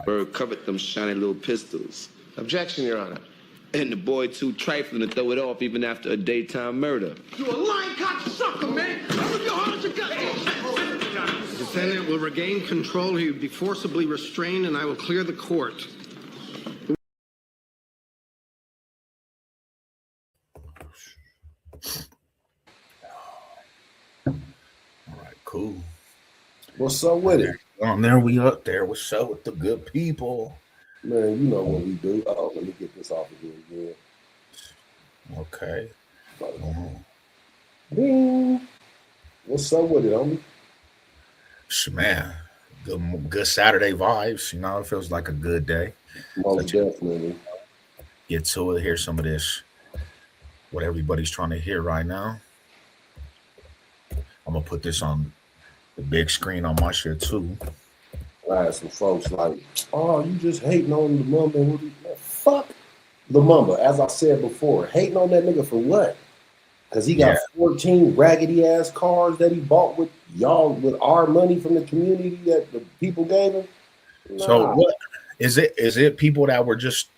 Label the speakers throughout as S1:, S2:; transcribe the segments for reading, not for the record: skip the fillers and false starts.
S1: Bird covered them shiny little pistols.
S2: Objection, Your Honor.
S1: And the boy too trifling to throw it off even after a daytime murder.
S3: You a lying cocksucker, man! I rip your heart out your gut!
S2: The defendant will regain control. He will be forcibly restrained, and I will clear the court.
S4: All right, cool.
S5: What's up with it?
S4: There we up there. What's up with the good people?
S5: Man, you know what we do. Oh, let me get this off of here again.
S4: Okay.
S5: Ding. What's up with it, homie?
S4: Man, good Saturday vibes. You know, it feels like a good day.
S5: Most definitely.
S4: Get to it. Hear some of this. What everybody's trying to hear right now. I'm gonna put this on the big screen on my shit too.
S5: I had some folks like, oh, you just hating on the mama. Fuck the mama. As I said before, hating on that nigga for what? Because he got 14 raggedy ass cars that he bought with our money from the community that the people gave him. Nah.
S4: So what is it? Is it people that were just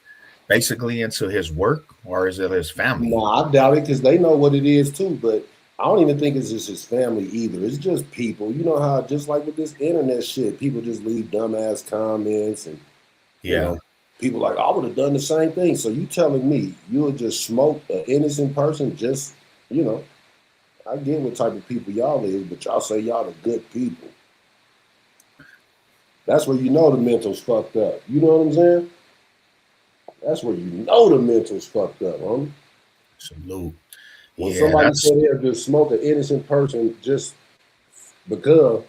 S4: basically into his work, or is it his family?
S5: Nah, I doubt it because they know what it is too. But I don't even think it's just his family either. It's just people. You know how just like with this internet shit, people just leave dumbass comments and you know, people like, I would have done the same thing. So you telling me you would just smoke an innocent person just, you know, I get what type of people y'all is, but y'all say y'all the good people. That's where you know the mental's fucked up. You know what I'm saying? That's where you know the mental's fucked up, homie.
S4: Salute.
S5: When somebody said they'll just smoke an innocent person just because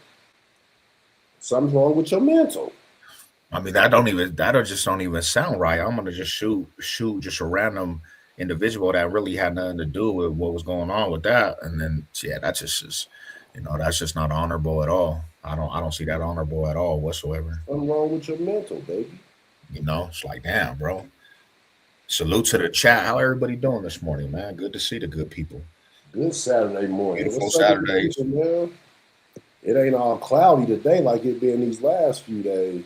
S5: something's wrong with your mental.
S4: I mean, that just don't even sound right. I'm gonna just shoot just a random individual that really had nothing to do with what was going on with that, and then that's just you know, that's just not honorable at all. I don't see that honorable at all whatsoever.
S5: Something wrong with your mental, baby.
S4: You know, it's like, damn, bro. Salute to the chat. How everybody doing this morning, man? Good to see the good people.
S5: Good Saturday morning.
S4: Beautiful Saturdays.
S5: Man? It ain't all cloudy today like it been these last few days.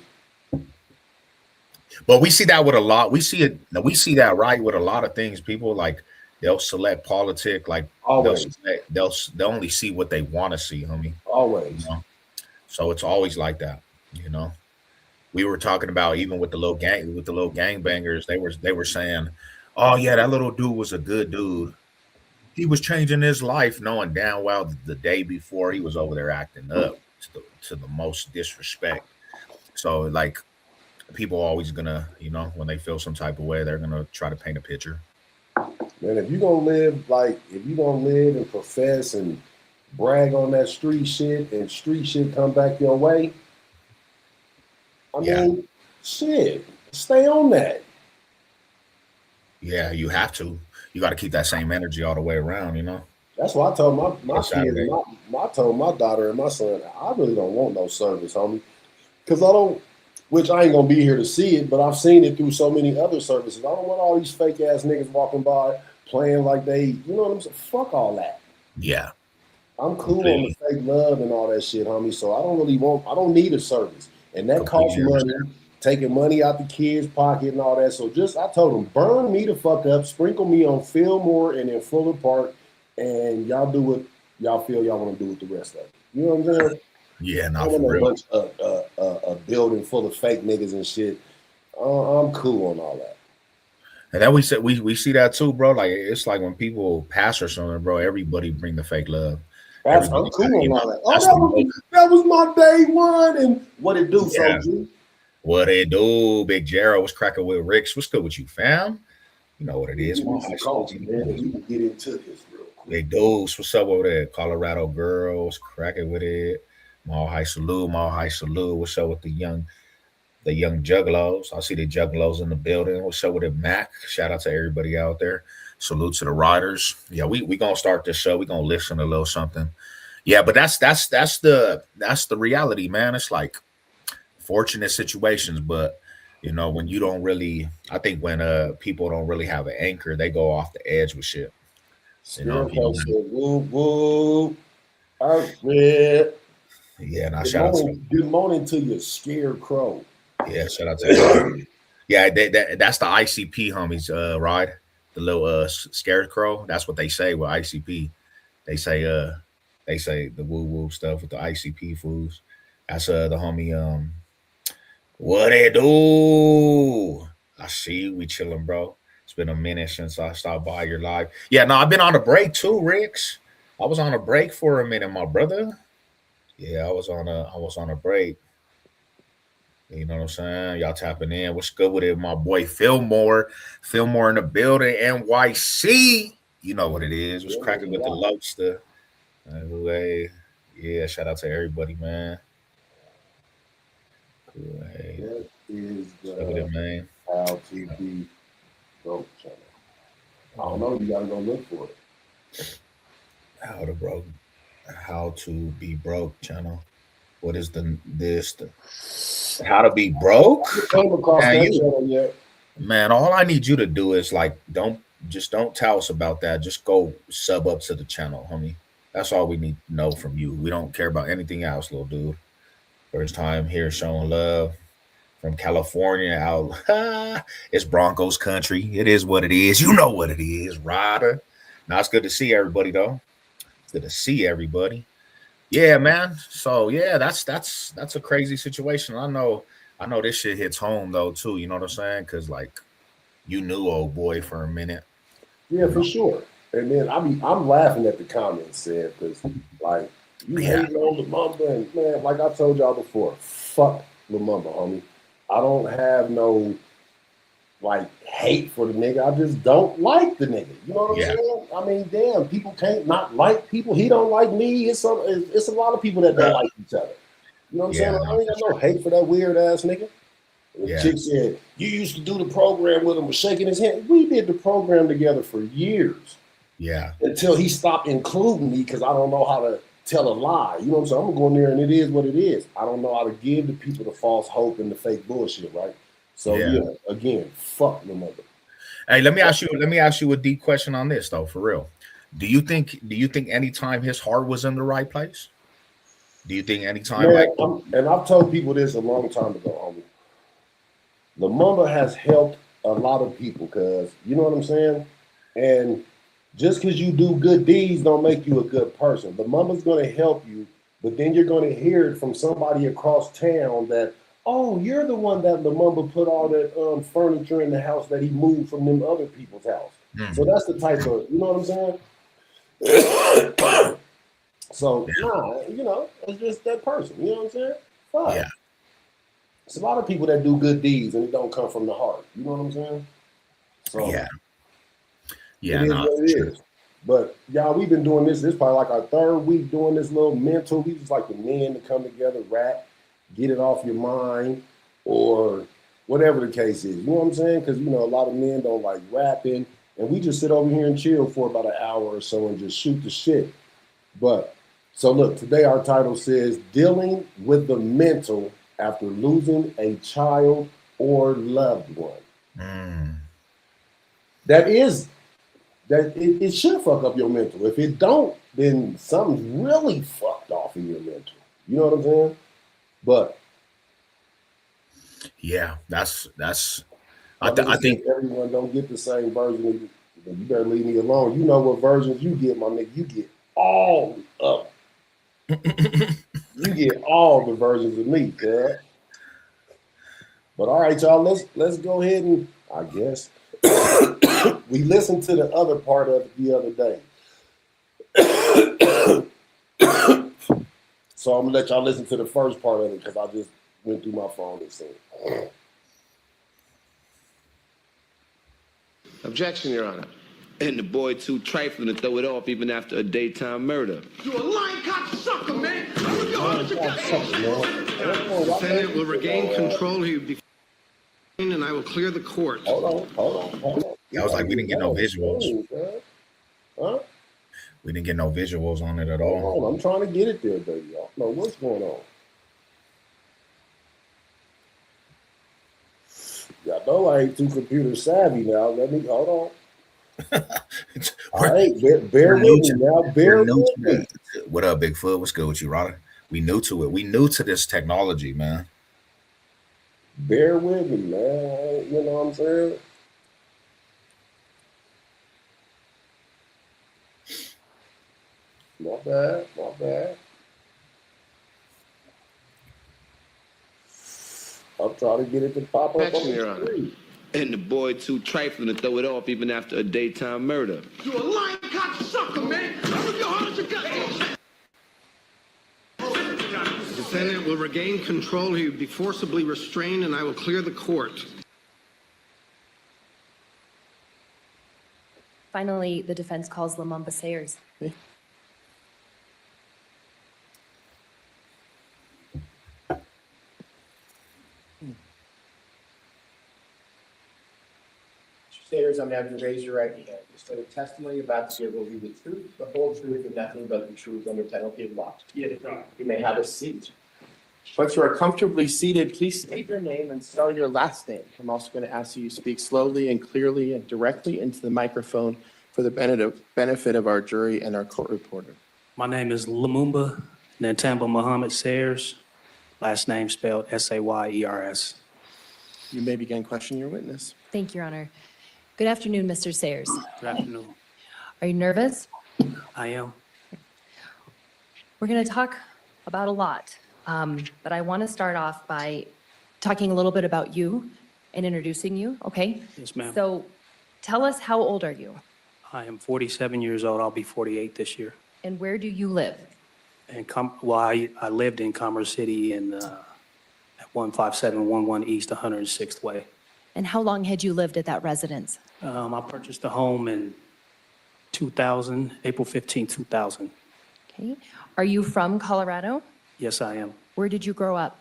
S4: But we see that with a lot. We see that right with a lot of things. People like they'll select politics, like
S5: always.
S4: They'll only see what they want to see, homie.
S5: Always.
S4: You know? So it's always like that, you know. We were talking about even with the little gangbangers, they were saying, oh yeah, that little dude was a good dude. He was changing his life, knowing damn well the day before he was over there acting up to the most disrespect. So like people are always gonna, you know, when they feel some type of way, they're gonna try to paint a picture.
S5: Man, if you're gonna live and profess and brag on that street shit and street shit come back your way, I mean, shit, stay on that.
S4: Yeah, you have to. You got to keep that same energy all the way around, you know?
S5: That's why I told my kids, I told my daughter and my son, I really don't want no service, homie. Because which I ain't going to be here to see it, but I've seen it through so many other services. I don't want all these fake ass niggas walking by playing like they, you know what I'm saying? Fuck all that.
S4: Yeah.
S5: I'm cool on the fake love and all that shit, homie. So I don't need a service. And that costs money, taking money out the kids' pocket and all that. So I told them, burn me the fuck up, sprinkle me on Fillmore and in Fuller Park, and y'all do what y'all feel y'all want to do with the rest of it. You know what I'm saying?
S4: Yeah, not for real.
S5: Bunch a building full of fake niggas and shit. I'm cool on all that.
S4: And then we see that too, bro. Like it's like when people pass or something, bro. Everybody bring the fake love.
S5: I'm cool on all that. Oh, that was my day one. And what it do, Soju?
S4: What it do? Big Jarrell was cracking with Ricks. What's good with you, fam? You know what it is.
S5: We can get into this real quick.
S4: Big dudes, what's up over there? Colorado girls cracking with it. Mall High salute. What's up with the young juggalos? I see the juggalos in the building. What's up with it, Mac? Shout out to everybody out there. Salute to the riders. Yeah, we gonna start this show. We gonna listen a little something. Yeah, but that's the reality, man. It's like fortunate situations, but you know, when you don't really, I think when people don't really have an anchor, they go off the edge with shit. You know, yeah, now shout out to
S5: good morning to your scarecrow.
S4: Yeah, shout out to everybody. Yeah, that's the ICP homies, right? The little scarecrow. That's what they say with ICP. They say the woo woo stuff with the ICP fools. That's the homie what it do? I see you. We chilling, bro. It's been a minute since I stopped by your live. Yeah, no, I've been on a break too, Ricks. I was on a break for a minute, my brother. Yeah, I was on a break. You know what I'm saying? Y'all tapping in. What's good with it? My boy Fillmore. Fillmore in the building. NYC. You know what it is. What's cracking with the lobster? Anyway, yeah, shout out to everybody, man.
S5: That is
S4: the man.
S5: How to Be Broke channel. I don't know. You gotta go look for it.
S4: How to Be Broke channel. What is how to be broke?
S5: Came across that channel yet?
S4: Man, all I need you to do is like don't tell us about that. Just go sub up to the channel, homie. That's all we need to know from you. We don't care about anything else, little dude. First time here showing love from California out. It's Broncos country. It is what it is. You know what it is, Ryder. Now it's good to see everybody though. It's good to see everybody. Yeah, man. So yeah, that's a crazy situation. I know this shit hits home though too. You know what I'm saying? Because like you knew old boy for a minute.
S5: Yeah, for sure. And then I'm laughing at the comments said because like you hating on Lumumba and man, like I told y'all before, fuck Lumumba, homie. I don't have no like hate for the nigga. I just don't like the nigga. You know what I'm saying? I mean, damn, people can't not like people. He don't like me. It's a lot of people that don't like each other. You know what I'm saying? I ain't got no hate for that weird ass nigga. The chick said, you used to do the program with him, was shaking his hand. We did the program together for years.
S4: Yeah.
S5: Until he stopped including me because I don't know how to tell a lie. You know what I'm saying? I'm gonna go in there and it is what it is. I don't know how to give the people the false hope and the fake bullshit, right? So again, fuck the mother.
S4: Hey, let me ask you a deep question on this though, for real. Do you think anytime his heart was in the right place? Do you think anytime
S5: and I've told people this a long time ago, homie. Lumumba has helped a lot of people because you know what I'm saying? And just because you do good deeds don't make you a good person. Lumumba's gonna help you, but then you're gonna hear it from somebody across town that, oh, you're the one that Lumumba put all that furniture in the house that he moved from them other people's house. Mm-hmm. So that's the type of, you know what I'm saying? So, you know, it's just that person. You know what I'm saying? Fuck. Yeah. It's a lot of people that do good deeds and it don't come from the heart. You know what I'm saying? So,
S4: yeah,
S5: it is what it is. But y'all, we've been doing this. This is probably like our third week doing this little mental. We just like the men to come together, rap, get it off your mind, or whatever the case is. You know what I'm saying? Because, you know, a lot of men don't like rapping. And we just sit over here and chill for about an hour or so and just shoot the shit. But, so look, today our title says, Dealing with the Mental After Losing a Child or Loved One. It should fuck up your mental. If it don't, then something's really fucked off in your mental. You know what I'm saying? But
S4: yeah, that's
S5: I think everyone don't get the same version of you. You better leave me alone. You know what versions you get, my nigga. You get all of them. You get all the versions of me, cuz. But all right, y'all, let's go ahead and I guess we listened to the other part of it the other day. So I'm gonna let y'all listen to the first part of it because I just went through my phone and said.
S1: Objection, Your Honor. And the boy too trifling to throw it off even after a daytime murder.
S3: You a lying cocksucker, man! I rip your heart out your
S2: The Senate will regain control. He would be and I will clear the court.
S5: Hold on.
S4: I was like, we didn't get no visuals.
S5: Huh?
S4: We didn't get no visuals on it at all.
S5: Hold on, I'm trying to get it there, baby. Y'all know what's going on. Y'all know I ain't too computer savvy now. Let me hold on. All right, bear with me now. Bear with me.
S4: What up, Bigfoot? What's good with you, Ryder? We new to it. We new to this technology, man.
S5: Bear with me, man. You know what I'm saying? My bad, my bad. I'm trying to get it to pop up on
S1: Objection,
S5: the
S1: Your Honor.
S5: screen.
S1: And the boy too trifling to throw it off even after a daytime murder.
S3: You a lying cocksucker, man. I rip your heart out your gut.
S2: The defendant will regain control. He will be forcibly restrained, and I will clear the court.
S6: Finally, the defense calls Lumumba Sayers.
S7: Sayers, I'm having you raise your right hand. You state a testimony about to give will be the truth, the whole truth, and nothing but the truth under penalty of law.
S8: Yes, sir.
S7: You may have a seat. Once you are comfortably seated, please state your name and spell your last name. I'm also going to ask you to speak slowly and clearly and directly into the microphone for the benefit of our jury and our court reporter.
S8: My name is Lumumba Ntamba Muhammad Sayers. Last name spelled Sayers.
S7: You may begin questioning your witness.
S6: Thank you, Your Honor. Good afternoon, Mr. Sayers.
S8: Good afternoon.
S6: Are you nervous?
S8: I am.
S6: We're going to talk about a lot, but I want to start off by talking a little bit about you and introducing you, okay?
S8: Yes, ma'am.
S6: So tell us, how old are you?
S8: I am 47 years old. I'll be 48 this year.
S6: And where do you live?
S8: And I lived in Commerce City at 15711 East 106th Way.
S6: And how long had you lived at that residence?
S8: I purchased a home in 2000, April 15, 2000.
S6: Okay. Are you from Colorado?
S8: Yes, I am.
S6: Where did you grow up?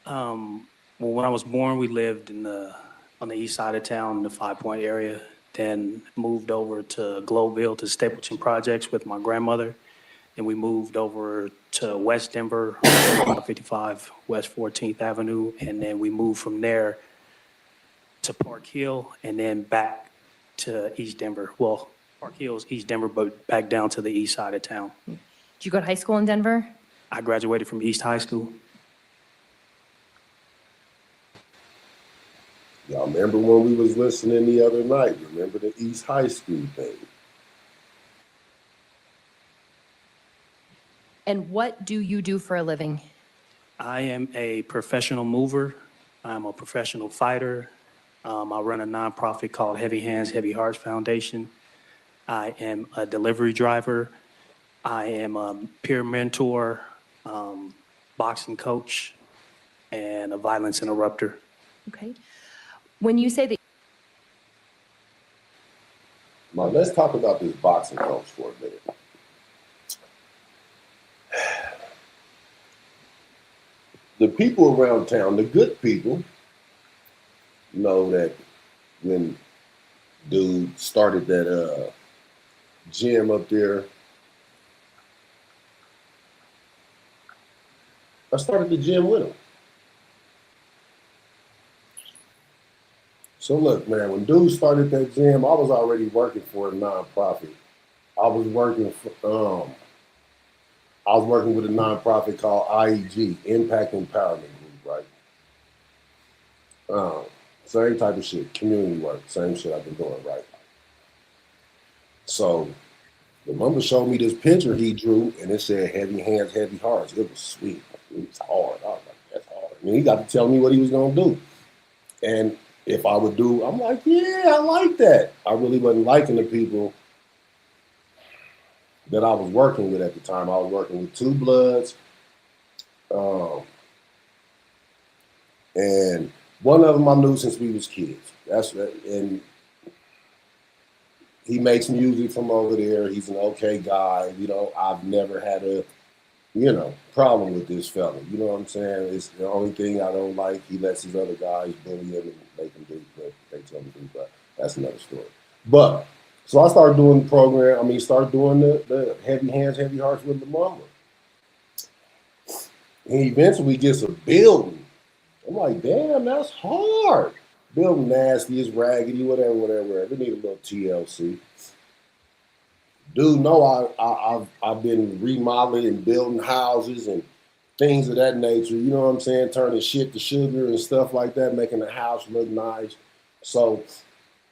S8: Well, when I was born, we lived on the east side of town, in the 5 Point area. Then moved over to Globeville, to Stapleton Projects with my grandmother. Then we moved over to West Denver, 55 West 14th Avenue. And then we moved from there to Park Hill and then back to East Denver. Well, Park Hill is East Denver, but back down to the east side of town.
S6: Did you go to high school in Denver?
S8: I graduated from East High School.
S5: Y'all remember when we was listening the other night? Remember the East High School thing?
S6: And what do you do for a living?
S8: I am a professional mover. I'm a professional fighter. I run a nonprofit called Heavy Hands, Heavy Hearts Foundation. I am a delivery driver. I am a peer mentor, boxing coach, and a violence interrupter.
S6: Okay. When you say that,
S5: Now, let's talk about this boxing coach for a minute. The people around town, the good people, know that when dude started that gym up there, I started the gym with him. So look, man, when dude started that gym, I was already working for a nonprofit. I was working with a nonprofit called IEG, Impact Empowerment Group, right? Same type of shit, community work, same shit I've been doing, right? So the mama showed me this picture he drew, and it said "Heavy Hands, Heavy Hearts." It was sweet. It was hard. I was like, that's hard. I mean, he got to tell me what he was gonna do, and if I would do, I'm like, yeah, I like that. I really wasn't liking the people that I was working with at the time. I was working with Two Bloods, and one of them I knew since we was kids. And he makes music from over there. He's an okay guy. You know, I've never had a, problem with this fella. You know what I'm saying? It's the only thing I don't like. He lets his other guys bully him and make him do what they tell him to do, but that's another story. But so I started doing the program. Started doing the Heavy Hands, Heavy Hearts with the mama. And eventually gets a building. I'm like, damn, that's hard. Building nasty, it's raggedy, whatever. We need a little TLC. Dude, no, I've been remodeling and building houses, and things of that nature. You know what I'm saying? Turning shit to sugar and stuff like that, making the house look nice. So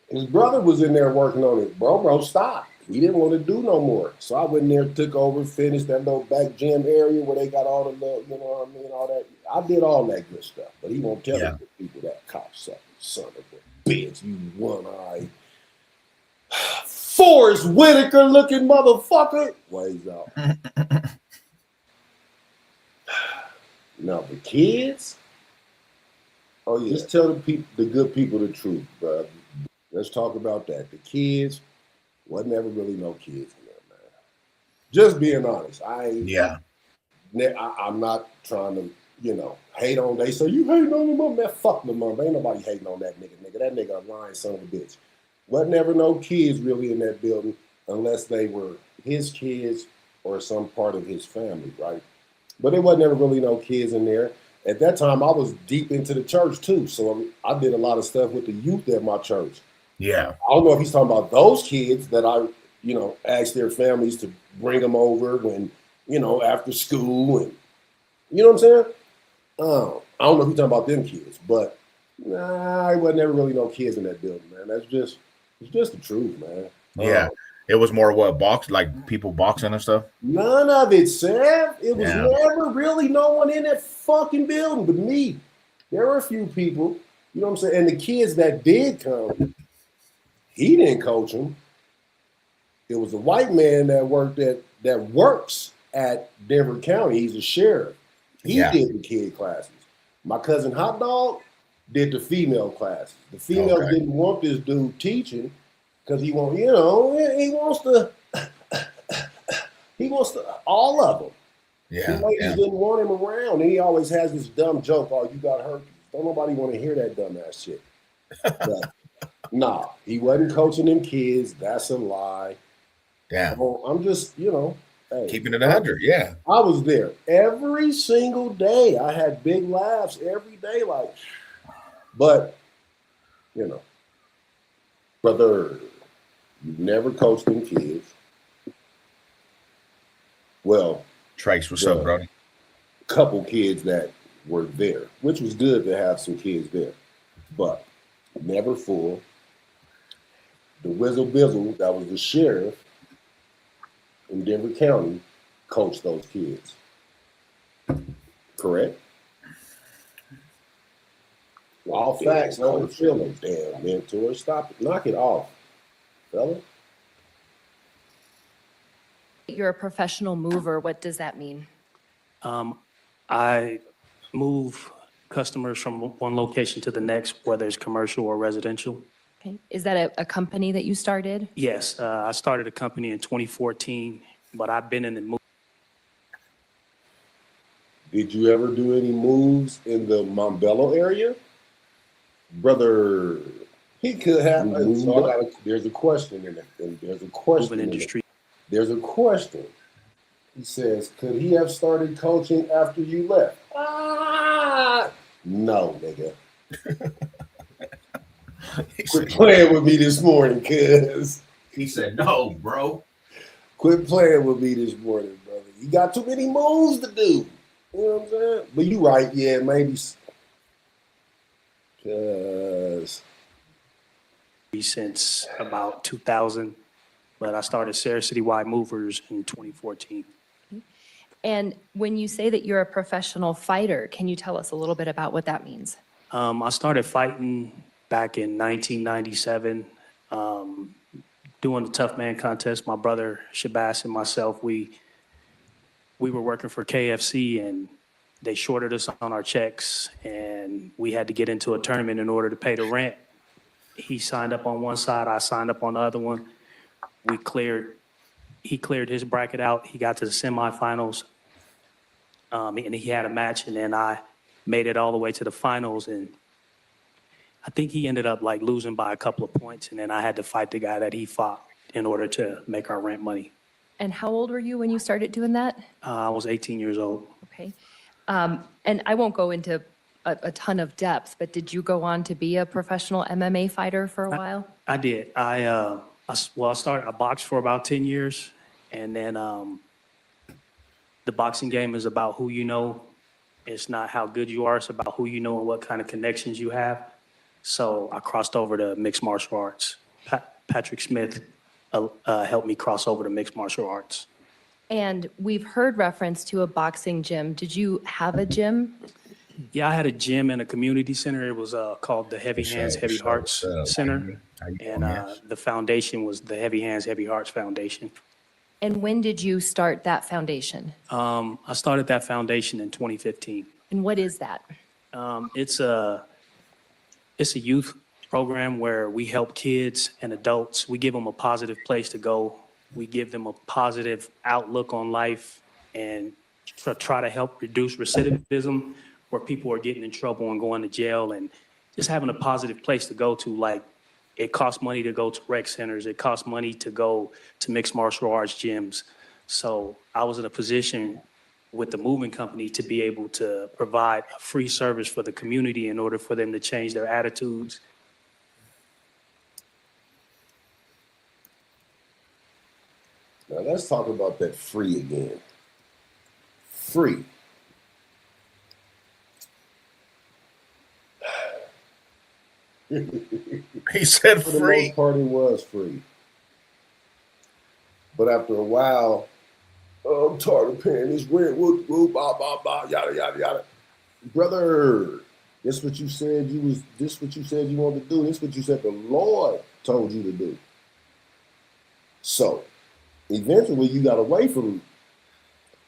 S5: his brother was in there working on it. Bro stopped. He didn't want to do no more. So I went in there, took over, finished that little back gym area where they got all the little, you know what I mean, all that. I did all that good stuff, but he won't tell the people that cocksucker, son of a bitch, you one-eyed Forrest Whitaker looking motherfucker. Ways out. Now the kids, oh yeah, just tell the people, the good people, the truth, bro. Let's talk about that. The kids, wasn't ever really no kids in there, man. Just being honest, I'm not trying to, you know, hate on. They say you hating on the mom, man. Fuck the mom. Ain't nobody hating on that nigga. That nigga a lying son of a bitch. Wasn't ever no kids really in that building unless they were his kids or some part of his family, right? But there wasn't ever really no kids in there. At that time, I was deep into the church too, so I did a lot of stuff with the youth at my church.
S4: Yeah.
S5: I don't know if he's talking about those kids that I, you know, asked their families to bring them over when, you know, after school and, you know what I'm saying? I don't know if he's talking about them kids, but nah, it wasn't ever really no kids in that building, man. It's just the truth, man.
S4: Yeah. It was more like people boxing and stuff?
S5: None of it, Sam. It was never really no one in that fucking building but me. There were a few people, you know what I'm saying? And the kids that did come, he didn't coach them. It was a white man that works at Denver County. He's a sheriff. He did the kid classes. My cousin Hot Dog did the female classes. The females didn't want this dude teaching because he wants to all of them.
S4: Yeah.
S5: The ladies didn't want him around, and he always has this dumb joke, "Oh, you got herpes." Don't nobody want to hear that dumbass shit. But nah, he wasn't coaching them kids. That's a lie.
S4: Damn.
S5: So I'm just, you know, hey,
S4: keeping it 100. Yeah.
S5: I was there every single day. I had big laughs every day, like, but you know, brother, you never coached them kids. Well,
S4: Trace, what's up, brother?
S5: Couple kids that were there, which was good to have some kids there, but never full. The Whizzle Bizzle, that was the sheriff in Denver County, coached those kids. Correct? All facts, no feelings. Damn, mentor, stop it. Knock it off, fella.
S6: You're a professional mover. What does that mean?
S8: I move customers from one location to the next, whether it's commercial or residential.
S6: Okay. Is that a company that you started?
S8: Yes, I started a company in 2014, but I've been in the move.
S5: Did you ever do any moves in the Montbello area? Brother, he could have. So there's a question in it. There's a question.
S8: Industry.
S5: There's a question. He says, could he have started coaching after you left? No, nigga. Quit playing with me this morning, cuz.
S4: He said, no, bro.
S5: Quit playing with me this morning, brother. You got too many moves to do. You know what I'm saying? But you right, yeah, maybe. Cuz.
S8: Since about 2000, but I started Sarah City Wide Movers in 2014.
S6: And when you say that you're a professional fighter, can you tell us a little bit about what that means?
S8: I started fighting back in 1997, doing the Tough Man contest. My brother Shabazz and myself, we were working for KFC, and they shorted us on our checks, and we had to get into a tournament in order to pay the rent. He signed up on one side, I signed up on the other one. He cleared his bracket out. He got to the semifinals, and he had a match, and then I made it all the way to the finals, and I think he ended up like losing by a couple of points, and then I had to fight the guy that he fought in order to make our rent money.
S6: And how old were you when you started doing that?
S8: I was 18 years old.
S6: Okay. And I won't go into a ton of depth, but did you go on to be a professional MMA fighter for a while?
S8: I did. I boxed for about 10 years, and then the boxing game is about who you know It's not how good you are. It's about who you know and what kind of connections you have. So I crossed over to mixed martial arts. Patrick Smith helped me cross over to mixed martial arts.
S6: And we've heard reference to a boxing gym. Did you have a gym?
S8: Yeah, I had a gym and a community center. It was called the Heavy Hands, Heavy Hearts Center. And the foundation was the Heavy Hands, Heavy Hearts Foundation.
S6: And when did you start that foundation?
S8: I started that foundation in 2015.
S6: And what is that?
S8: It's a youth program where we help kids and adults. We give them a positive place to go. We give them a positive outlook on life and try to help reduce recidivism where people are getting in trouble and going to jail, and just having a positive place to go to. Like, it costs money to go to rec centers. It costs money to go to mixed martial arts gyms. So I was in a position with the moving company to be able to provide a free service for the community in order for them to change their attitudes.
S5: Now let's talk about that free again. Free.
S4: He said
S5: For the
S4: free.
S5: most part, it was free. But after a while, oh, I'm tired of paying this rent. Whoop, whoop, bah, bah, bah, yada, yada, yada. Brother, this what you said this what you said you wanted to do. This what you said the Lord told you to do. So eventually you got away from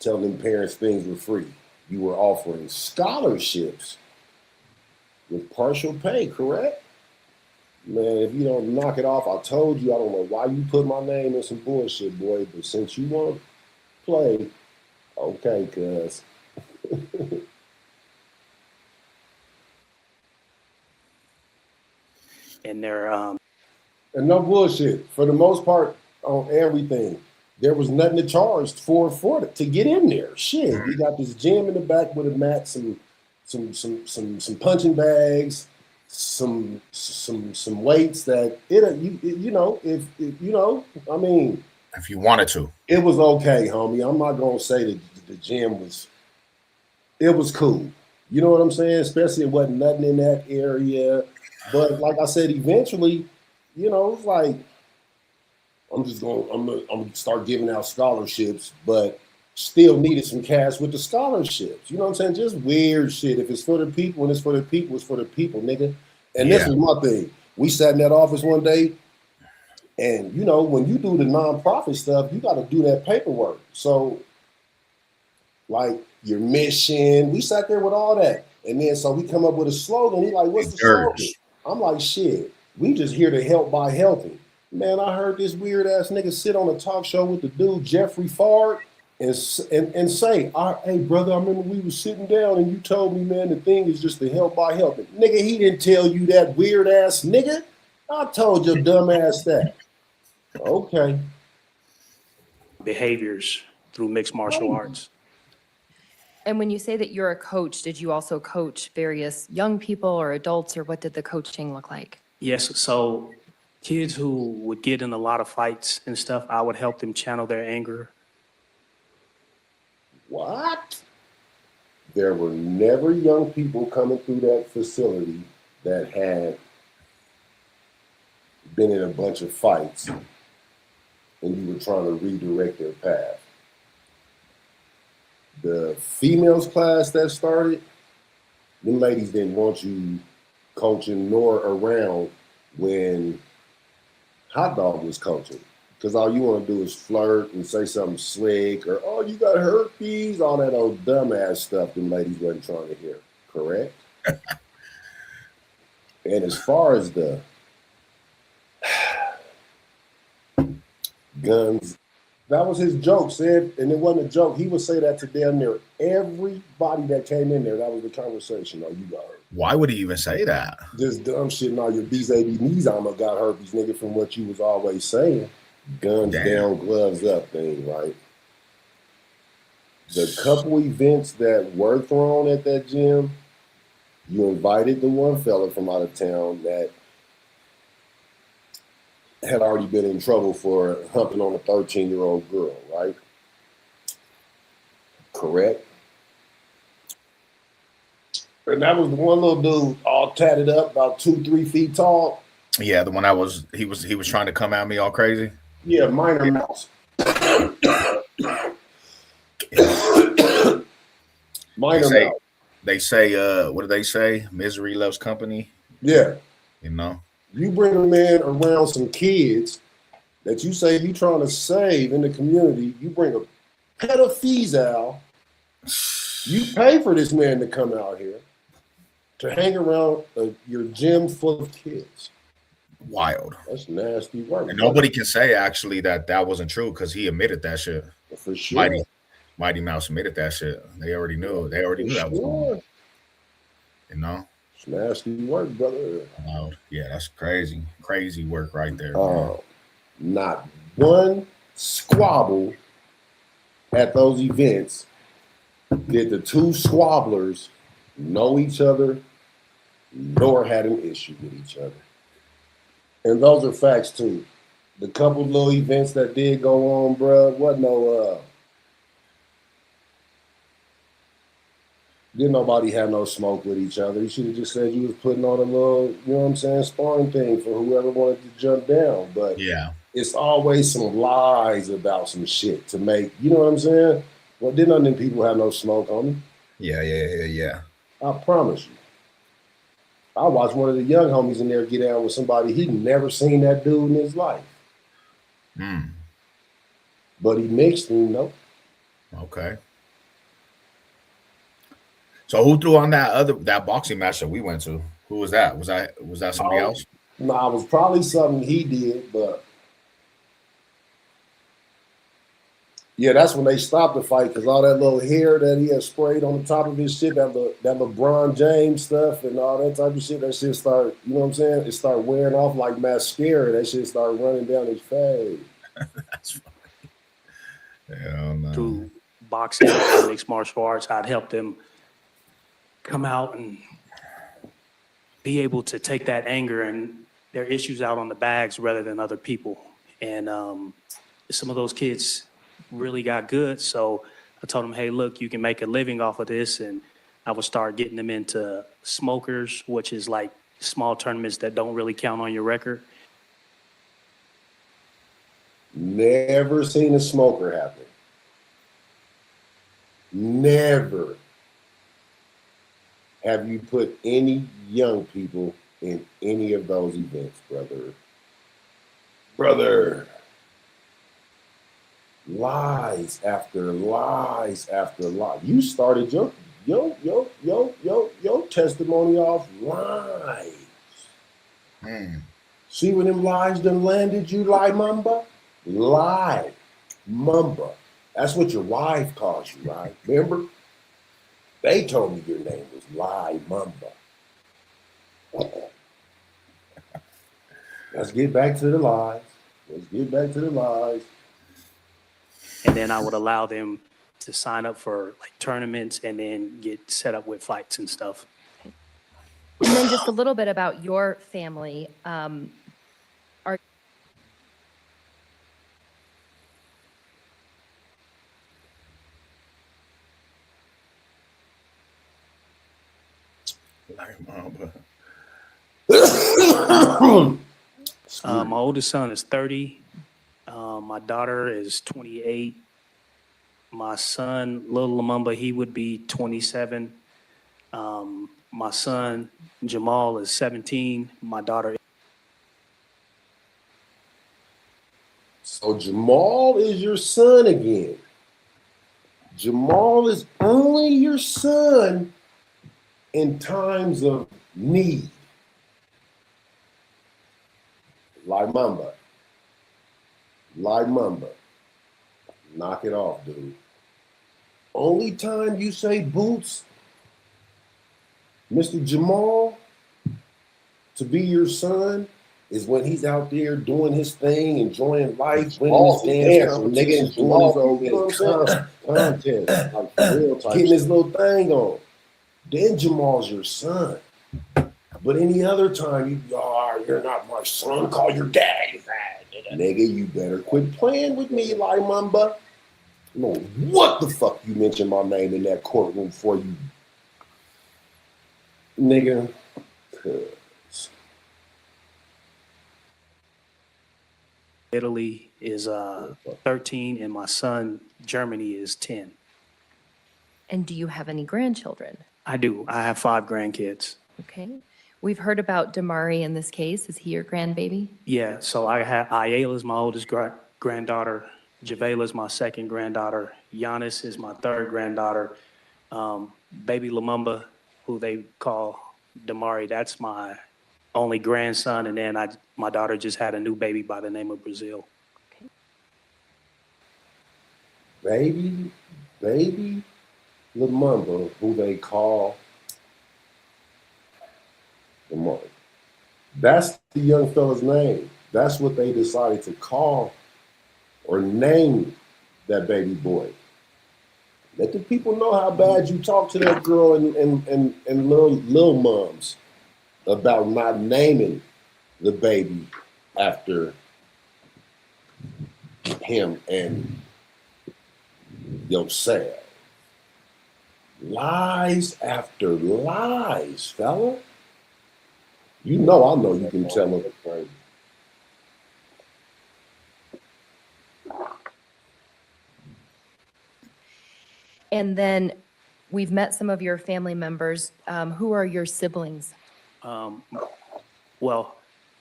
S5: telling parents things were free. You were offering scholarships with partial pay, correct? Man, if you don't knock it off, I told you, I don't know why you put my name in some bullshit, boy, but since you want to play, okay, cuz.
S8: And they're
S5: And no bullshit. For the most part, on everything, there was nothing to charge for to get in there. Shit, you got this gym in the back with a mat, some punching bags, some weights that I mean,
S4: If you wanted to.
S5: it was okay, homie. I'm not gonna say that the gym was. It was cool. You know what I'm saying? Especially it wasn't nothing in that area. But like I said, eventually, it's like I'm gonna start giving out scholarships, but still needed some cash with the scholarships. You know what I'm saying? Just weird shit. If it's for the people and it's for the people, it's for the people, nigga. And this was my thing. We sat in that office one day, and when you do the nonprofit stuff, you got to do that paperwork. So, like your mission, we sat there with all that, and then so we come up with a slogan. He like, "What's the slogan?" I'm like, "Shit, we just here to help by helping." Man, I heard this weird ass nigga sit on a talk show with the dude Jeffrey Fard and say, "Hey brother, I remember we was sitting down and you told me, man, the thing is just to help by helping." Nigga, he didn't tell you that, weird ass nigga. I told your dumb ass that. Okay.
S8: behaviors through mixed martial arts.
S6: And when you say that you're a coach, did you also coach various young people or adults, or what did the coaching look like?
S8: Yes, so kids who would get in a lot of fights and stuff, I would help them channel their anger.
S5: What? There were never young people coming through that facility that had been in a bunch of fights and you were trying to redirect their path. The females class that started, them ladies didn't want you coaching nor around when Hot Dog was coaching. Because all you want to do is flirt and say something slick or, "Oh, you got herpes," all that old dumbass stuff them ladies wasn't trying to hear, correct? And as far as the guns, that was his joke, said, and it wasn't a joke. He would say that to damn near everybody that came in there. That was the conversation. "Oh, you got herpes."
S4: Why would he even say that?
S5: Just dumb shit. Now your BZB knees almost got herpes, nigga, from what you was always saying. Guns down, gloves up thing, right? The couple events that were thrown at that gym, you invited the one fella from out of town that had already been in trouble for humping on a 13-year-old girl, right? Correct? And that was the one little dude all tatted up, about 2-3 feet tall.
S4: Yeah, the one he was trying to come at me all crazy.
S5: Yeah, Minor Mouse. Minor Mouse.
S4: They say, what do they say? Misery loves company.
S5: Yeah.
S4: You know? You
S5: bring a man around some kids that you say you trying to save in the community. You bring a pedophile. You pay for this man to come out here to hang around your gym full of kids.
S4: Wild.
S5: That's nasty work.
S4: And nobody can say actually that wasn't true because he admitted that shit.
S5: For sure.
S4: Mighty Mouse admitted that shit. They already knew. They already knew that was going on. You know?
S5: It's nasty work, brother.
S4: Yeah, that's crazy. Crazy work right there.
S5: Not one squabble at those events did the two squabblers know each other nor had an issue with each other. And those are facts too. The couple little events that did go on, bruh, wasn't no didn't nobody have no smoke with each other. You should have just said you was putting on a little, you know what I'm saying, sparring thing for whoever wanted to jump down. But
S4: yeah,
S5: it's always some lies about some shit to make, you know what I'm saying? Well, didn't none of them people have no smoke on them?
S4: Yeah.
S5: I promise you. I watched one of the young homies in there get down with somebody he'd never seen that dude in his life. But he mixed him, nope.
S4: Okay. So who threw on that boxing match that we went to? Who was that? Was that somebody else?
S5: No, it was probably something he did, but yeah, that's when they stopped the fight because all that little hair that he had sprayed on the top of his shit, that LeBron James stuff and all that type of shit, that shit started, you know what I'm saying? It started wearing off like mascara. That shit started running down his face.
S4: That's funny. Hell no.
S8: Through boxing and mixed martial arts, I'd help them come out and be able to take that anger and their issues out on the bags rather than other people. And some of those kids really got good. So I told them, hey, look, you can make a living off of this. And I would start getting them into smokers, which is like small tournaments that don't really count on your record.
S5: Never seen a smoker happen. Never have you put any young people in any of those events, brother. Brother. Lies after lies after lies. You started your testimony off lies. See when them lies done landed you, lie mamba? Lie mamba. That's what your wife calls you, right? Remember? They told me your name was Lie Mamba. Let's get back to the lies.
S8: And then I would allow them to sign up for like tournaments and then get set up with fights and stuff.
S6: And then just a little bit about your family.
S8: My oldest son is 30. My daughter is 28. My son, Little Lumumba, he would be 27. My son, Jamal, is 17. My daughter.
S5: So Jamal is your son again. Jamal is only your son in times of need. Like Mamba. Knock it off, dude. Only time you say Boots, Mr. Jamal, to be your son is when he's out there doing his thing, enjoying life, winning his dance competitions, doing his own contest, like for real type, getting his little thing on. Then Jamal's your son. But any other time, you're not my son, call your daddy. Nigga, you better quit playing with me, like Mamba. You know what the fuck you mentioned my name in that courtroom for, you nigga, 'cause
S8: Italy is 13, and my son, Germany, is 10.
S6: And do you have any grandchildren?
S8: I do. I have 5 grandkids.
S6: Okay. We've heard about Damari in this case. Is he your grandbaby?
S8: Yeah, so I have Ayala is my oldest granddaughter. Javela is my second granddaughter. Giannis is my third granddaughter. Baby Lumumba, who they call Damari, that's my only grandson. And then my daughter just had a new baby by the name of Brazil.
S5: baby Lumumba, who they call Lamar. That's the young fella's name. That's what they decided to call or name that baby boy. Let the people know how bad you talk to that girl and little moms about not naming the baby after him and yourself. Lies after lies, fella. You know I know you can tell them.
S6: And then we've met some of your family members. Who are your siblings?
S8: Well,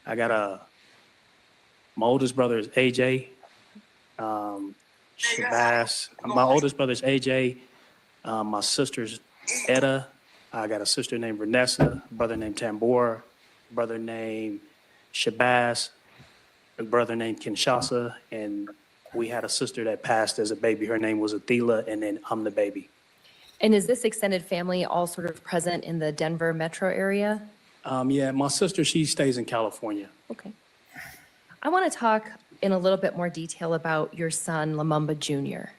S8: I got my oldest brother is AJ. Shabazz. My oldest brother is AJ. My sister's Etta. I got a sister named Vanessa, a brother named Tambor, a brother named Shabazz, a brother named Kinshasa, and we had a sister that passed as a baby. Her name was Athela, and then I'm the baby.
S6: And is this extended family all sort of present in the Denver metro area?
S8: Yeah, my sister, she stays in California.
S6: Okay. I want to talk in a little bit more detail about your son, Lumumba Jr.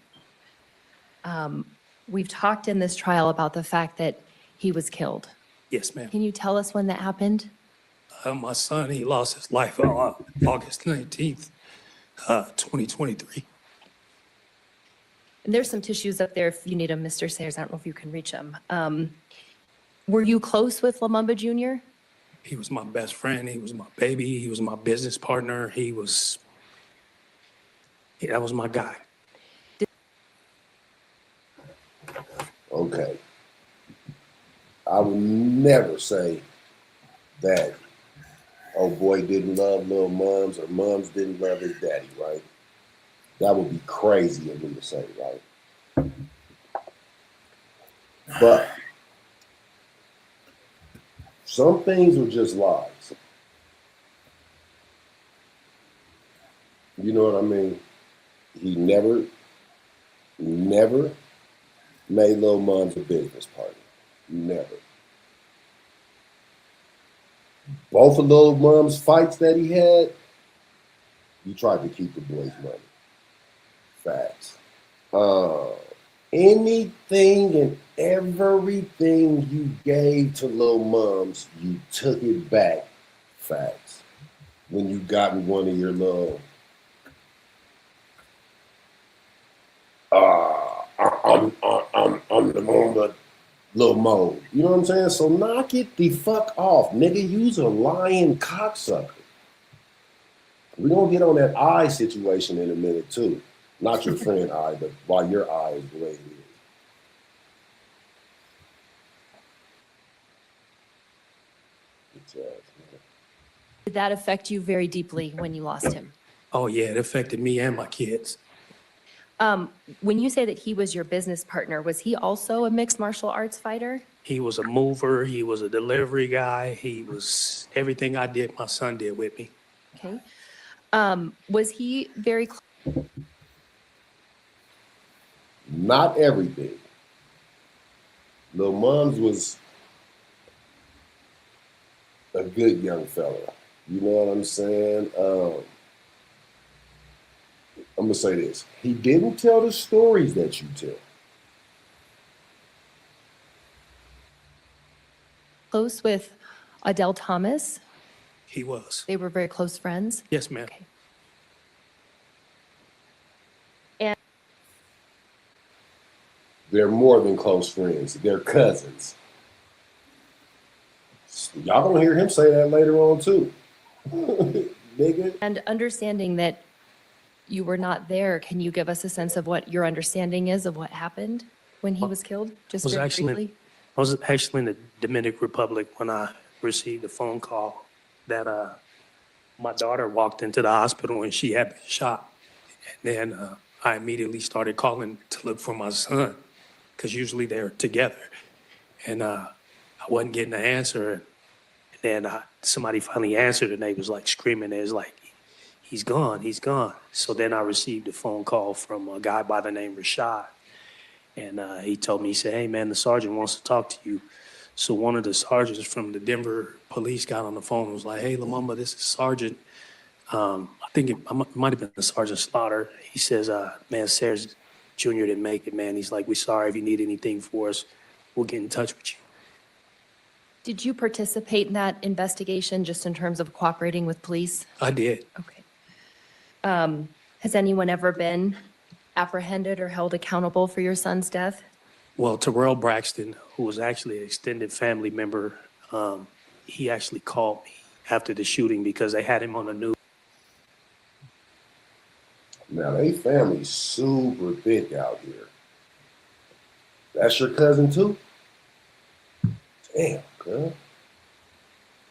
S6: We've talked in this trial about the fact that he was killed.
S8: Yes, ma'am.
S6: Can you tell us when that happened?
S8: My son, he lost his life on August 19th, 2023.
S6: And there's some tissues up there if you need them, Mr. Sayers. I don't know if you can reach them. Were you close with Lumumba Jr.?
S8: He was my best friend. He was my baby. He was my business partner. That was my guy.
S5: Okay. I would never say that, oh boy didn't love little moms or moms didn't love his daddy, right? That would be crazy of me to say, right? But some things are just lies. You know what I mean? He never made Lil Mom's a business partner. Never. Both of Lil Mom's fights that he had, he tried to keep the boys' money. Facts. Anything and everything you gave to Lil Mom's, you took it back. Facts. When you got in one of your little I'm the moment, Lil Mo. You know what I'm saying? So knock it the fuck off, nigga. You's a lying cocksucker. We're gonna get on that eye situation in a minute too. Not your friend eye, but why your eye is the way it is.
S6: Did that affect you very deeply when you lost him?
S8: Oh, yeah, it affected me and my kids.
S6: When you say that he was your business partner, was he also a mixed martial arts fighter?
S8: He was a mover. He was a delivery guy. He was everything I did, my son did with me.
S6: Okay. Was he very
S5: Not everything. Lil Mums was a good young fella. You know what I'm saying? I'm gonna say this. He didn't tell the stories that you tell.
S6: close with Adele Thomas?
S8: He was.
S6: They were very close friends?
S8: Yes, ma'am.
S6: Okay. And
S5: They're more than close friends. They're cousins. Y'all gonna hear him say that later on too. Nigga.
S6: And understanding that you were not there, can you give us a sense of what your understanding is of what happened when he was killed? Just
S8: was
S6: very
S8: actually-
S6: briefly.
S8: I was actually in the Dominican Republic when I received a phone call that my daughter walked into the hospital and she had been shot. And then I immediately started calling to look for my son because usually they're together. And I wasn't getting an answer. And then somebody finally answered and they was like screaming. It was like, he's gone, he's gone. So then I received a phone call from a guy by the name Rashad. And he told me, he said, hey, man, the sergeant wants to talk to you. So one of the sergeants from the Denver police got on the phone and was like, hey, Lamumba, this is Sergeant. I think it might have been the Sergeant Slaughter. He says, man, Sayers Jr. didn't make it, man. He's like, we're sorry. If you need anything for us, we'll get in touch with you.
S6: Did you participate in that investigation just in terms of cooperating with police?
S8: I did.
S6: Okay. Has anyone ever been apprehended or held accountable for your son's death?
S8: Well, Terrell Braxton, who was actually an extended family member, he actually called me after the shooting because they had him on the news.
S5: Now they family super thick out here. That's your cousin too? Damn, girl.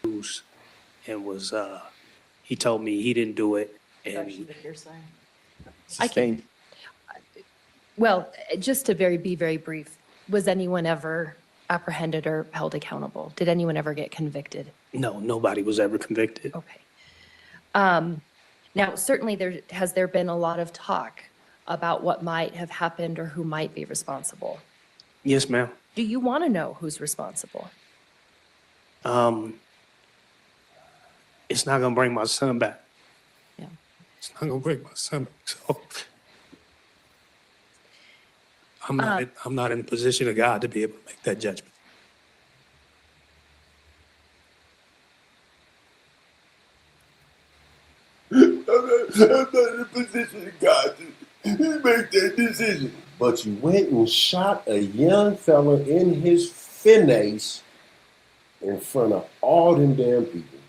S8: And was he told me he didn't do it. And
S7: Sustained.
S6: Well, just to be very brief, was anyone ever apprehended or held accountable? Did anyone ever get convicted?
S8: no, nobody was ever convicted.
S6: Okay. Now, certainly has there been a lot of talk about what might have happened or who might be responsible?
S8: Yes, ma'am.
S6: Do you want to know who's responsible?
S8: It's not gonna bring my son back.
S6: Yeah.
S8: It's not gonna bring my son back. So I'm not in the position of God to be able to make that judgment.
S5: I'm not in a position of God to make that decision. But you went and shot a young fella in his face in front of all them damn people.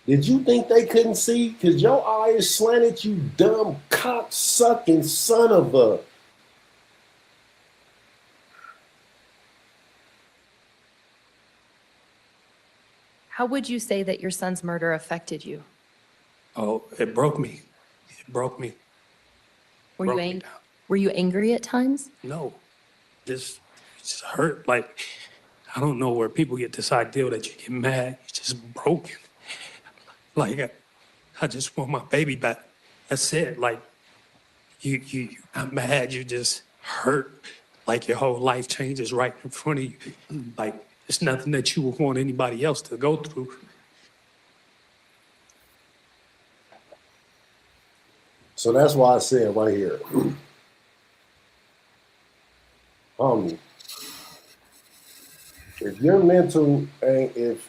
S5: Did you think they couldn't see? Because your eyes slanted, you dumb cock-sucking son of a...
S6: How would you say that your son's murder affected you?
S8: Oh, it broke me. It broke me.
S6: Were
S8: Broke
S6: you
S8: me
S6: angry?
S8: down.
S6: Were you angry at times?
S8: No, just hurt. Like, I don't know where people get this idea that you get mad. You're just broken. Like, I just want my baby back. That's it. Like, you not mad. You just hurt. Like your whole life changes right in front of you. Like, it's nothing that you would want anybody else to go through.
S5: So that's why I said right here, homie, if your mental ain't, if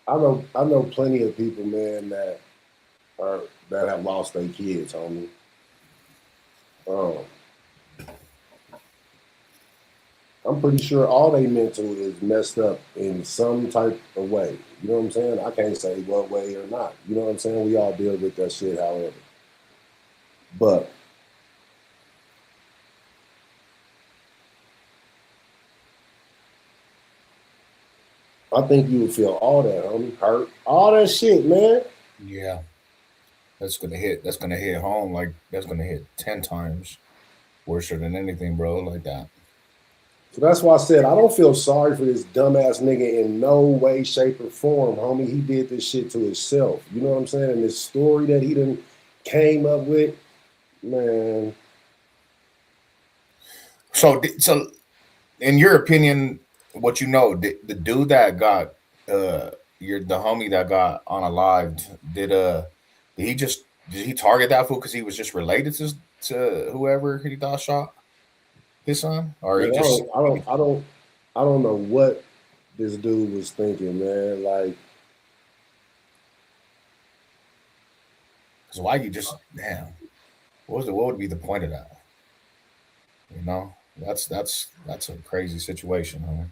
S5: I know plenty of people, man, that have lost their kids, homie. I'm pretty sure all they mental is messed up in some type of way. You know what I'm saying? I can't say what way or not. You know what I'm saying? We all deal with that shit, however. But I think you would feel all that, homie. Hurt. All that shit, man.
S4: Yeah. That's gonna hit home. Like that's gonna hit 10 times worse than anything, bro, like that.
S5: So that's why I said I don't feel sorry for this dumbass nigga in no way, shape, or form, homie. He did this shit to himself. You know what I'm saying? And this story that he done came up with, man.
S4: So in your opinion, what you know, the dude that got the homie that got unalived, did he target that fool because he was just related to whoever he thought shot his son? Or
S5: Man,
S4: he just
S5: I don't know what this dude was thinking, man. Like,
S4: because why you just damn, what would be the point of that? You know, That's a crazy situation, huh?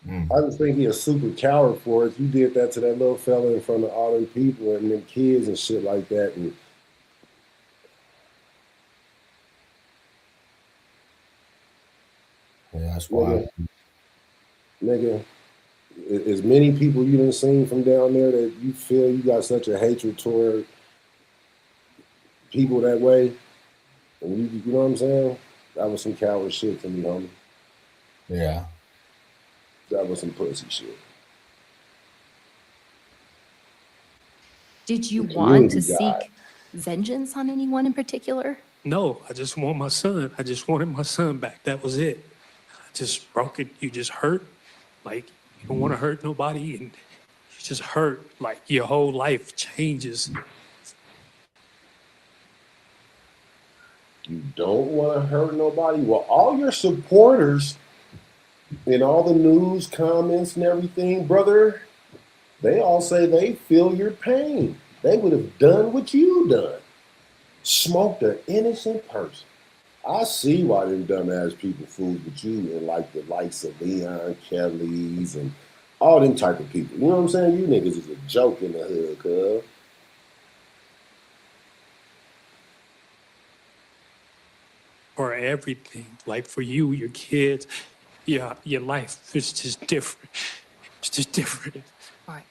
S4: Mm.
S5: I just think he a super coward for it. You did that to that little fella in front of all them people and them kids and shit like that. And
S4: Yeah, that's why.
S5: nigga, as many people you done seen from down there that you feel you got such a hatred toward people that way, and you know what I'm saying? That was some coward shit to me, homie.
S4: Yeah.
S5: That was some pussy shit.
S6: Did you
S5: The
S6: want to
S5: community guy.
S6: seek vengeance on anyone in particular?
S8: No, I just want my son. I just wanted my son back. That was it. I just broke it. You just hurt. Like, you don't want to hurt nobody, and you just hurt. Like, your whole life changes.
S5: You don't want to hurt nobody. Well, all your supporters in all the news, comments, and everything, brother, they all say they feel your pain. They would have done what you done. Smoked an innocent person. I see why them dumbass people fooled with you and like the likes of Leon Kelly's and all them type of people. You know what I'm saying? You niggas is a joke in the hood, cuz.
S8: For everything, like for you, your kids, your life is just different. It's just different.
S6: All right.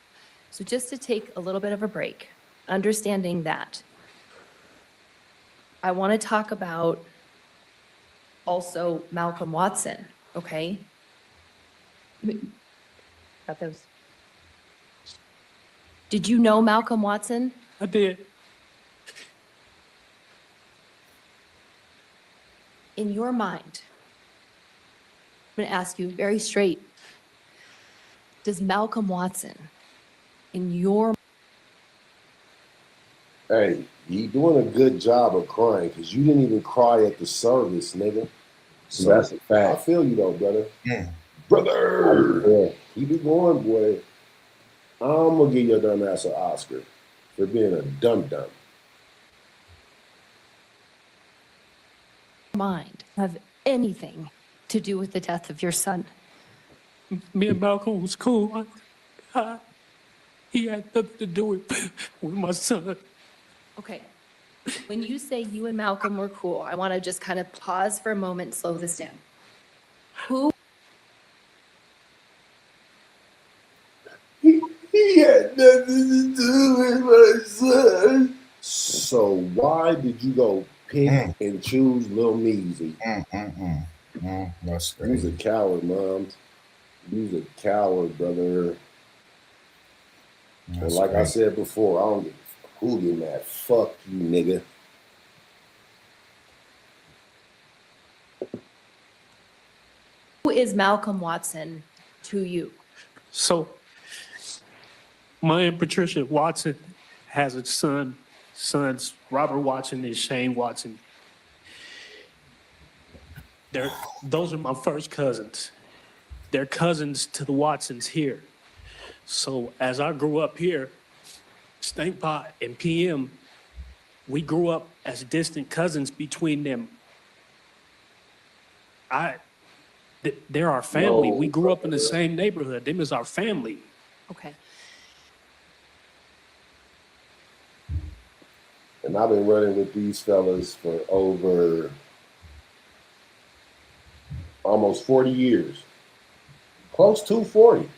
S6: So just to take a little bit of a break, understanding that, I want to talk about also Malcolm Watson, okay? Got those? Did you know Malcolm Watson?
S8: I did.
S6: In your mind, I'm going to ask you very straight. Does Malcolm Watson, in your
S5: Hey, you doing a good job of crying because you didn't even cry at the service, nigga. So
S2: That's a fact.
S5: I feel you though, brother.
S4: Mm.
S5: Brother! Yeah, keep it going, boy. I'm gonna give your dumb ass an Oscar for being a dum-dum.
S6: mind have anything to do with the death of your son?
S8: Me and Malcolm was cool. He had nothing to do with my son.
S6: Okay. When you say you and Malcolm were cool, I want to just kind of pause for a moment and slow this down. Who
S5: He had nothing to do with my son. So why did you go pick and choose Lil Measy?
S4: That's
S5: You's a
S4: crazy.
S5: coward, Mom. You's a coward, brother. And
S4: That's
S5: like I
S4: crazy.
S5: said before, I don't give a who you mad. Fuck you, nigga.
S6: who is Malcolm Watson to you?
S8: So, my Aunt Patricia Watson has a son. Sons Robert Watson and Shane Watson. Those are my first cousins. They're cousins to the Watsons here. So as I grew up here, Stankpot and PM, we grew up as distant cousins between them. They're our family. We grew up in the same neighborhood. Them is our family.
S6: Okay.
S5: And I've been running with these fellas for over almost 40 years. Close to 40.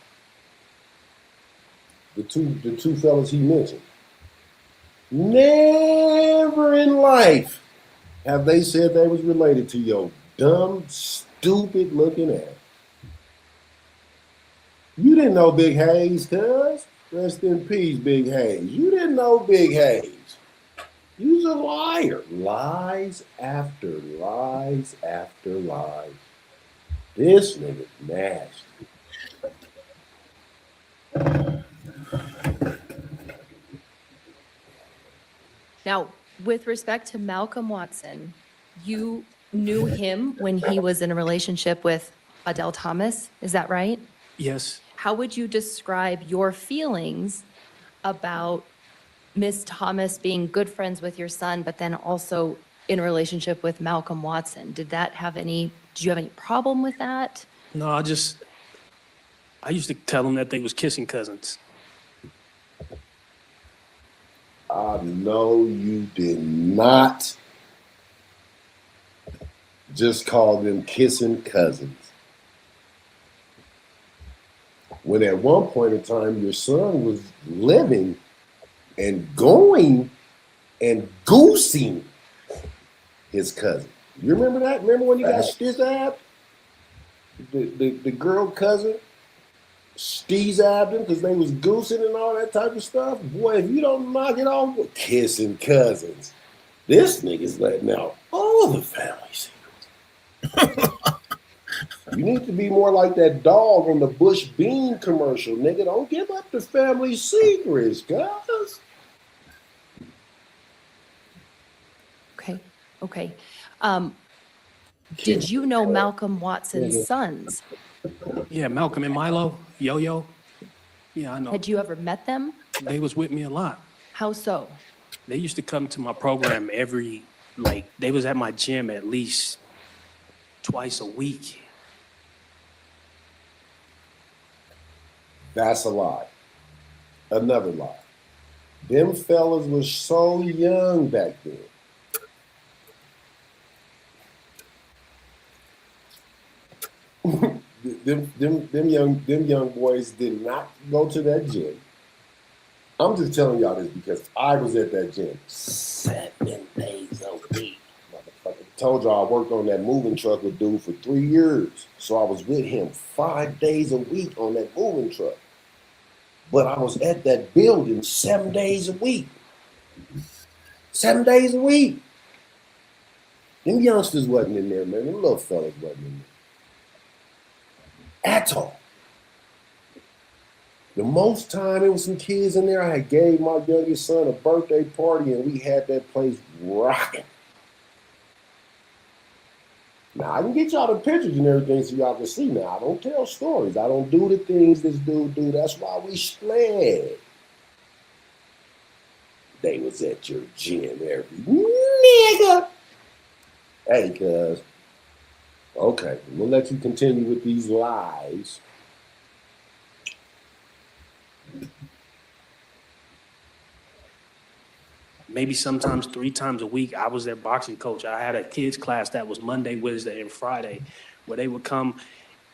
S5: The two fellas he mentioned. Never in life have they said they was related to your dumb, stupid looking ass. You didn't know Big Hayes, cuz. Rest in peace, Big Hayes. You didn't know Big Hayes. You's a liar. Lies after lies after lies. This nigga's nasty.
S6: Now, with respect to Malcolm Watson, you knew him when he was in a relationship with Adele Thomas, is that right?
S8: Yes.
S6: How would you describe your feelings about Miss Thomas being good friends with your son, but then also in a relationship with Malcolm Watson. Did you have any problem with that?
S8: No, I used to tell them that they was kissing cousins.
S5: I know you did not just call them kissing cousins. When at one point in time your son was living and going and goosing his cousin. You remember that? Remember when you got stiz-abbed? The girl cousin steez-abbed him because they was goosing and all that type of stuff? Boy, if you don't knock it off with kissing cousins, this nigga's letting out all the family secrets. You need to be more like that dog on the Bush Bean commercial, nigga. Don't give up the family secrets, guys.
S6: Okay. Did you know Malcolm Watson's sons?
S8: Yeah, Malcolm and Milo, Yo-Yo. Yeah, I know.
S6: Had you ever met them?
S8: They was with me a lot.
S6: How so?
S8: They used to come to my program they was at my gym at least twice a week.
S5: That's a lie. Another lie. Them fellas was so young back then. them young boys did not go to that gym. I'm just telling y'all this because I was at that gym 7 days a week. Motherfucker. Told y'all I worked on that moving truck with dude for 3 years. So I was with him 5 days a week on that moving truck. But I was at that building 7 days a week. 7 days a week. Them youngsters wasn't in there, man. Them little fellas wasn't in there. At all. The most time there was some kids in there, I gave my youngest son a birthday party and we had that place rocking. Now, I can get y'all the pictures and everything so y'all can see. Now, I don't tell stories. I don't do the things this dude do. That's why we split. They was at your gym every nigga. Hey, cuz. Okay, I'm going to let you continue with these lies.
S8: Maybe sometimes 3 times a week, I was their boxing coach. I had a kids class that was Monday, Wednesday, and Friday, where they would come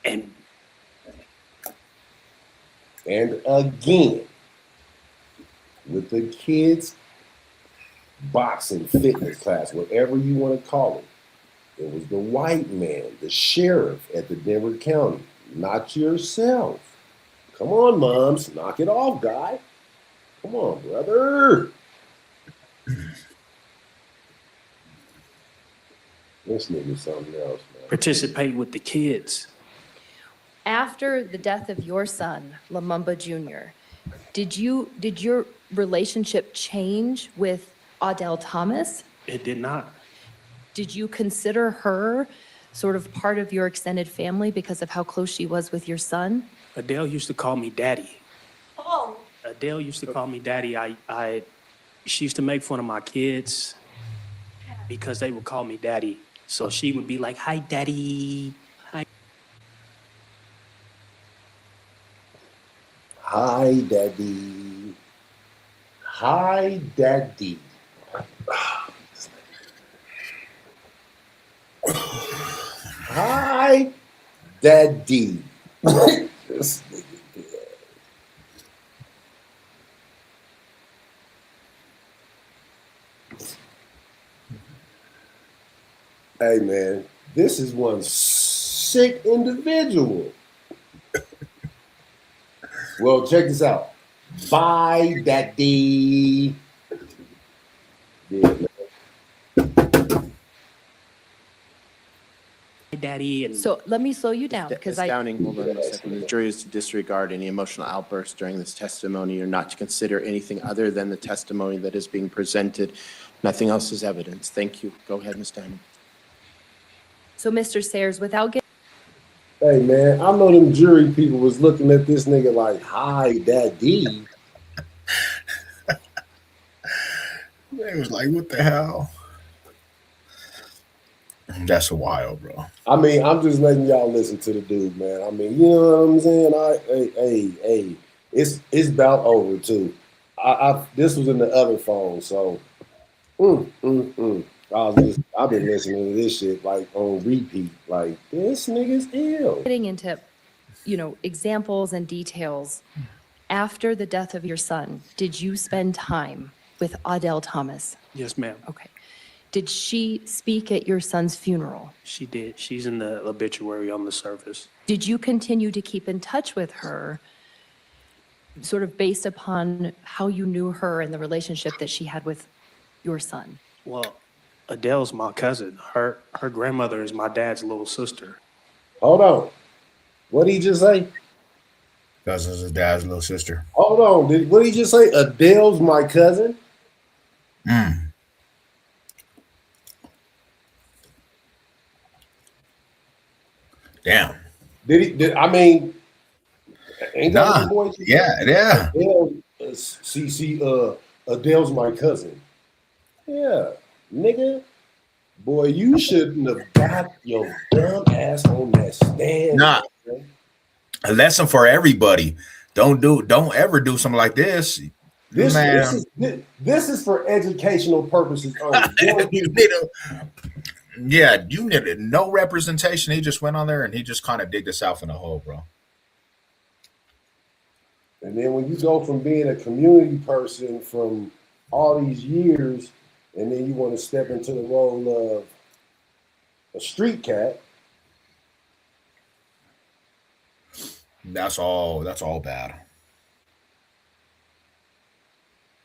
S8: and
S5: again, with the kids' boxing fitness class, whatever you want to call it, it was the white man, the sheriff at the Denver County, not yourself. Come on, moms, knock it off, guy. Come on, brother. This nigga's something else, man.
S8: participate with the kids.
S6: After the death of your son, Lumumba Jr., did your relationship change with Adele Thomas?
S8: It did not.
S6: Did you consider her sort of part of your extended family because of how close she was with your son?
S8: Adele used to call me daddy.
S6: Oh.
S8: Adele used to call me daddy. She used to make fun of my kids because they would call me daddy. So she would be like, "Hi, daddy." Hi.
S5: Hi, daddy. Hi, daddy. Hi, daddy. This nigga dead. Hey, man, this is one sick individual. Well, check this out. Bye, daddy. Yeah, man.
S8: Hi, daddy. And
S6: So let me slow you down
S7: Ms.
S6: because
S7: Downing, hold on a second. The jury is to disregard any emotional outbursts during this testimony or not to consider anything other than the testimony that is being presented. Nothing else is evidence. Thank you. Go ahead, Ms. Downing.
S6: So Mr. Sayers, without getting
S5: Hey, man, I know them jury people was looking at this nigga like, hi, daddy.
S4: They was like, what the hell? That's wild, bro.
S5: I mean, I'm just letting y'all listen to the dude, man. I mean, you know what I'm saying? Hey, it's about over too. This was in the other phone, so I've been listening to this shit like on repeat. Like, this nigga's ill.
S6: Getting into, examples and details. After the death of your son, did you spend time with Adele Thomas?
S8: Yes, ma'am.
S6: Okay. Did she speak at your son's funeral?
S8: She did. She's in the obituary on the surface.
S6: Did you continue to keep in touch with her, sort of based upon how you knew her and the relationship that she had with your son?
S8: Well, Adele's my cousin. Her grandmother is my dad's little sister.
S5: Hold on. What did he just say?
S4: Cousin's his dad's little sister.
S5: Hold on. What did he just say? Adele's my cousin?
S4: Damn.
S5: I mean, ain't that
S4: Nah.
S5: the boy?
S4: Yeah.
S5: Adele's my cousin. Yeah, nigga. Boy, you shouldn't have got your dumb ass on that stand.
S4: Nah. A lesson for everybody. Don't ever do something like this.
S5: This is for educational purposes only.
S4: You needed no representation. He just went on there and he just kind of digged himself in a hole, bro.
S5: And then when you go from being a community person from all these years, and then you want to step into the role of a street cat.
S4: That's all bad.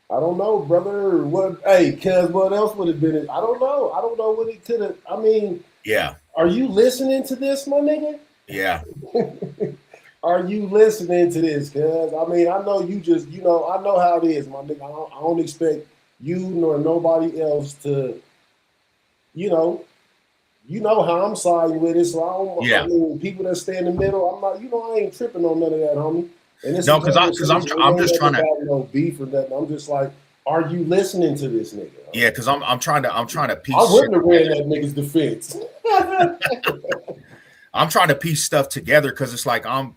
S5: I don't know, brother. Cuz what else would have been? I don't know. I don't know what it could have. I mean,
S4: yeah.
S5: Are you listening to this, my nigga?
S4: Yeah.
S5: Are you listening to this, cuz? I mean, I know you just, I know how it is, my nigga. I don't expect you nor nobody else to, you know how I'm siding with it. So I mean, people that stay in the middle, I'm not, I ain't tripping on none of that, homie. And
S4: no, because I'm just trying to
S5: no beef or nothing. I'm just like, are you listening to this nigga?
S4: Yeah, because I'm trying to piece.
S5: I wouldn't have ran that nigga's defense.
S4: I'm trying to piece stuff together because it's like I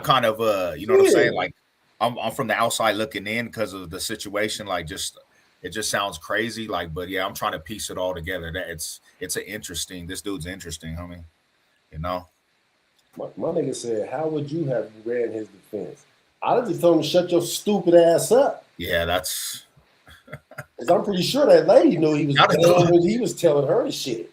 S4: kind of you know what I'm saying? Like I'm from the outside looking in because of the situation. Like it just sounds crazy. Like, but yeah, I'm trying to piece it all together. That it's this dude's interesting, homie.
S5: My nigga said, how would you have ran his defense? I just told him to shut your stupid ass up.
S4: Yeah, that's
S5: because I'm pretty sure that lady knew he was telling her shit.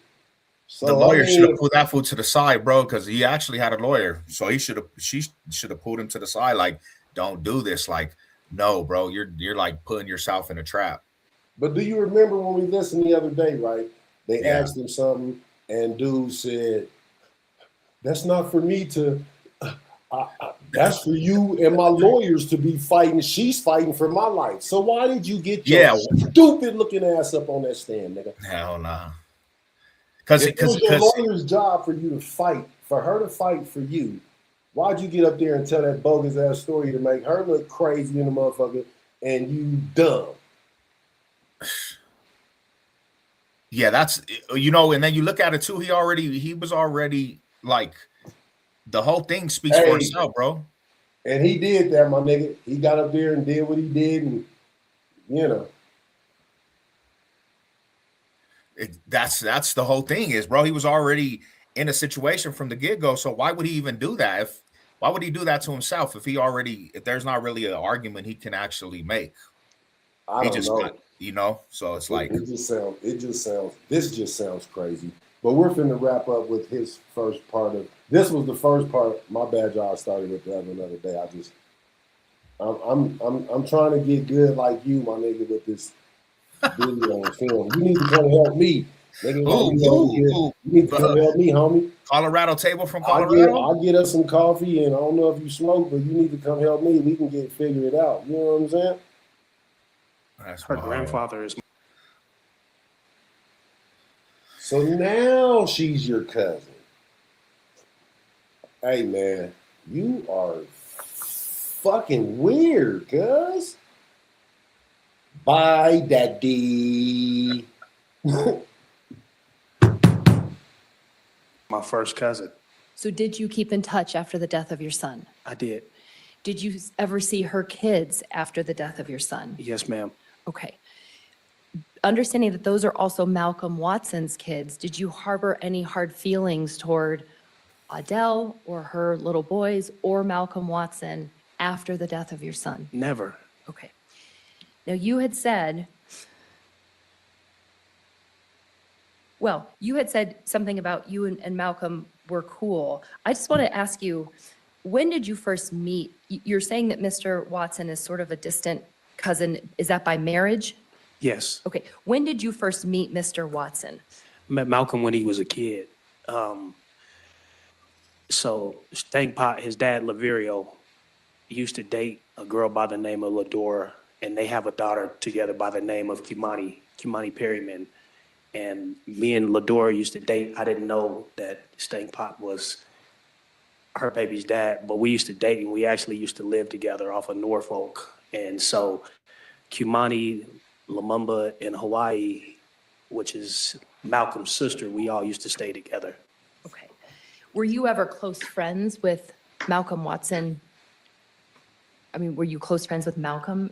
S5: So
S4: the lawyer should have pulled that fool to the side, bro, because he actually had a lawyer. So she should have pulled him to the side, like, don't do this. Like, no, bro, you're like putting yourself in a trap.
S5: But do you remember when we listened the other day, right? They asked him something, and dude said, that's not for me to, that's for you and my lawyers to be fighting. She's fighting for my life. So why did you get your stupid looking ass up on that stand, nigga?
S4: Hell nah.
S5: Because it was your lawyer's job for you to fight, for her to fight for you. Why'd you get up there and tell that bogus ass story to make her look crazy in the motherfucker and you dumb?
S4: Yeah, that's, and then you look at it too, he was already like, the whole thing speaks for itself, bro.
S5: And he did that, my nigga. He got up there and did what he did, and
S4: that's the whole thing is, bro. He was already in a situation from the get-go. So why would he even do that? Why would he do that to himself if there's not really an argument he can actually make?
S5: I don't know.
S4: So it's like
S5: this just sounds crazy. But we're finna wrap up with his first part of this was the first part. My bad, y'all started with the other day. I'm trying to get good like you, my nigga, with this video on film. You need to come help me. Nigga, you need to come help me, homie.
S4: Colorado table from Colorado?
S5: I'll get us some coffee, and I don't know if you smoke, but you need to come help me. We can figure it out. You know what I'm saying?
S8: Her grandfather is.
S5: So now she's your cousin. Hey, man, you are fucking weird, cuz. Bye, daddy.
S8: My first cousin.
S6: So did you keep in touch after the death of your son?
S8: I did.
S6: Did you ever see her kids after the death of your son?
S8: Yes, ma'am.
S6: Okay. Understanding that those are also Malcolm Watson's kids, did you harbor any hard feelings toward Adele or her little boys or Malcolm Watson after the death of your son?
S8: Never.
S6: Okay. Now you had said, well, you had said something about you and Malcolm were cool. I just want to ask you, when did you first meet? You're saying that Mr. Watson is sort of a distant cousin. Is that by marriage?
S8: Yes.
S6: Okay. When did you first meet Mr. Watson?
S8: Met Malcolm when he was a kid. So Stank Pot, his dad, Laverio, used to date a girl by the name of Ladora, and they have a daughter together by the name of Kimani Perryman. And me and Ladora used to date. I didn't know that Stank Pot was her baby's dad, but we used to date, and we actually used to live together off of Norfolk. And so Kimani, Lumumba in Hawaii, which is Malcolm's sister, we all used to stay together.
S6: Okay. Were you ever close friends with Malcolm Watson? I mean, were you close friends with Malcolm?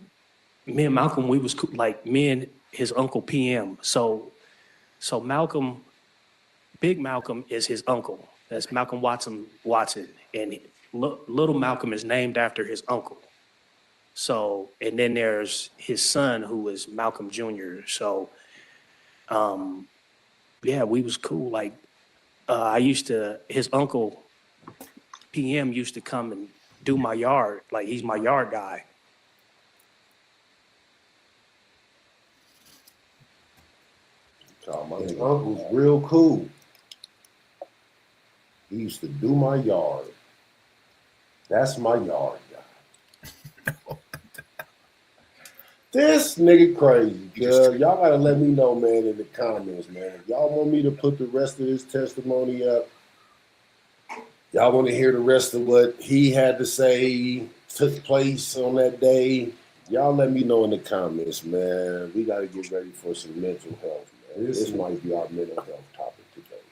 S8: Me and Malcolm, we was like me and his uncle PM. So Malcolm, Big Malcolm is his uncle. That's Malcolm Watson, and little Malcolm is named after his uncle. So, and then there's his son who is Malcolm Jr. So, yeah, we was cool. Like, his uncle PM used to come and do my yard. Like, he's my yard guy.
S5: Oh, my nigga uncle's real cool. He used to do my yard. That's my yard guy. This nigga crazy. Y'all gotta let me know, man, in the comments, man. If y'all want me to put the rest of his testimony up, y'all want to hear the rest of what he had to say took place on that day, y'all let me know in the comments, man. We gotta get ready for some mental health, man. This might be our mental health topic today.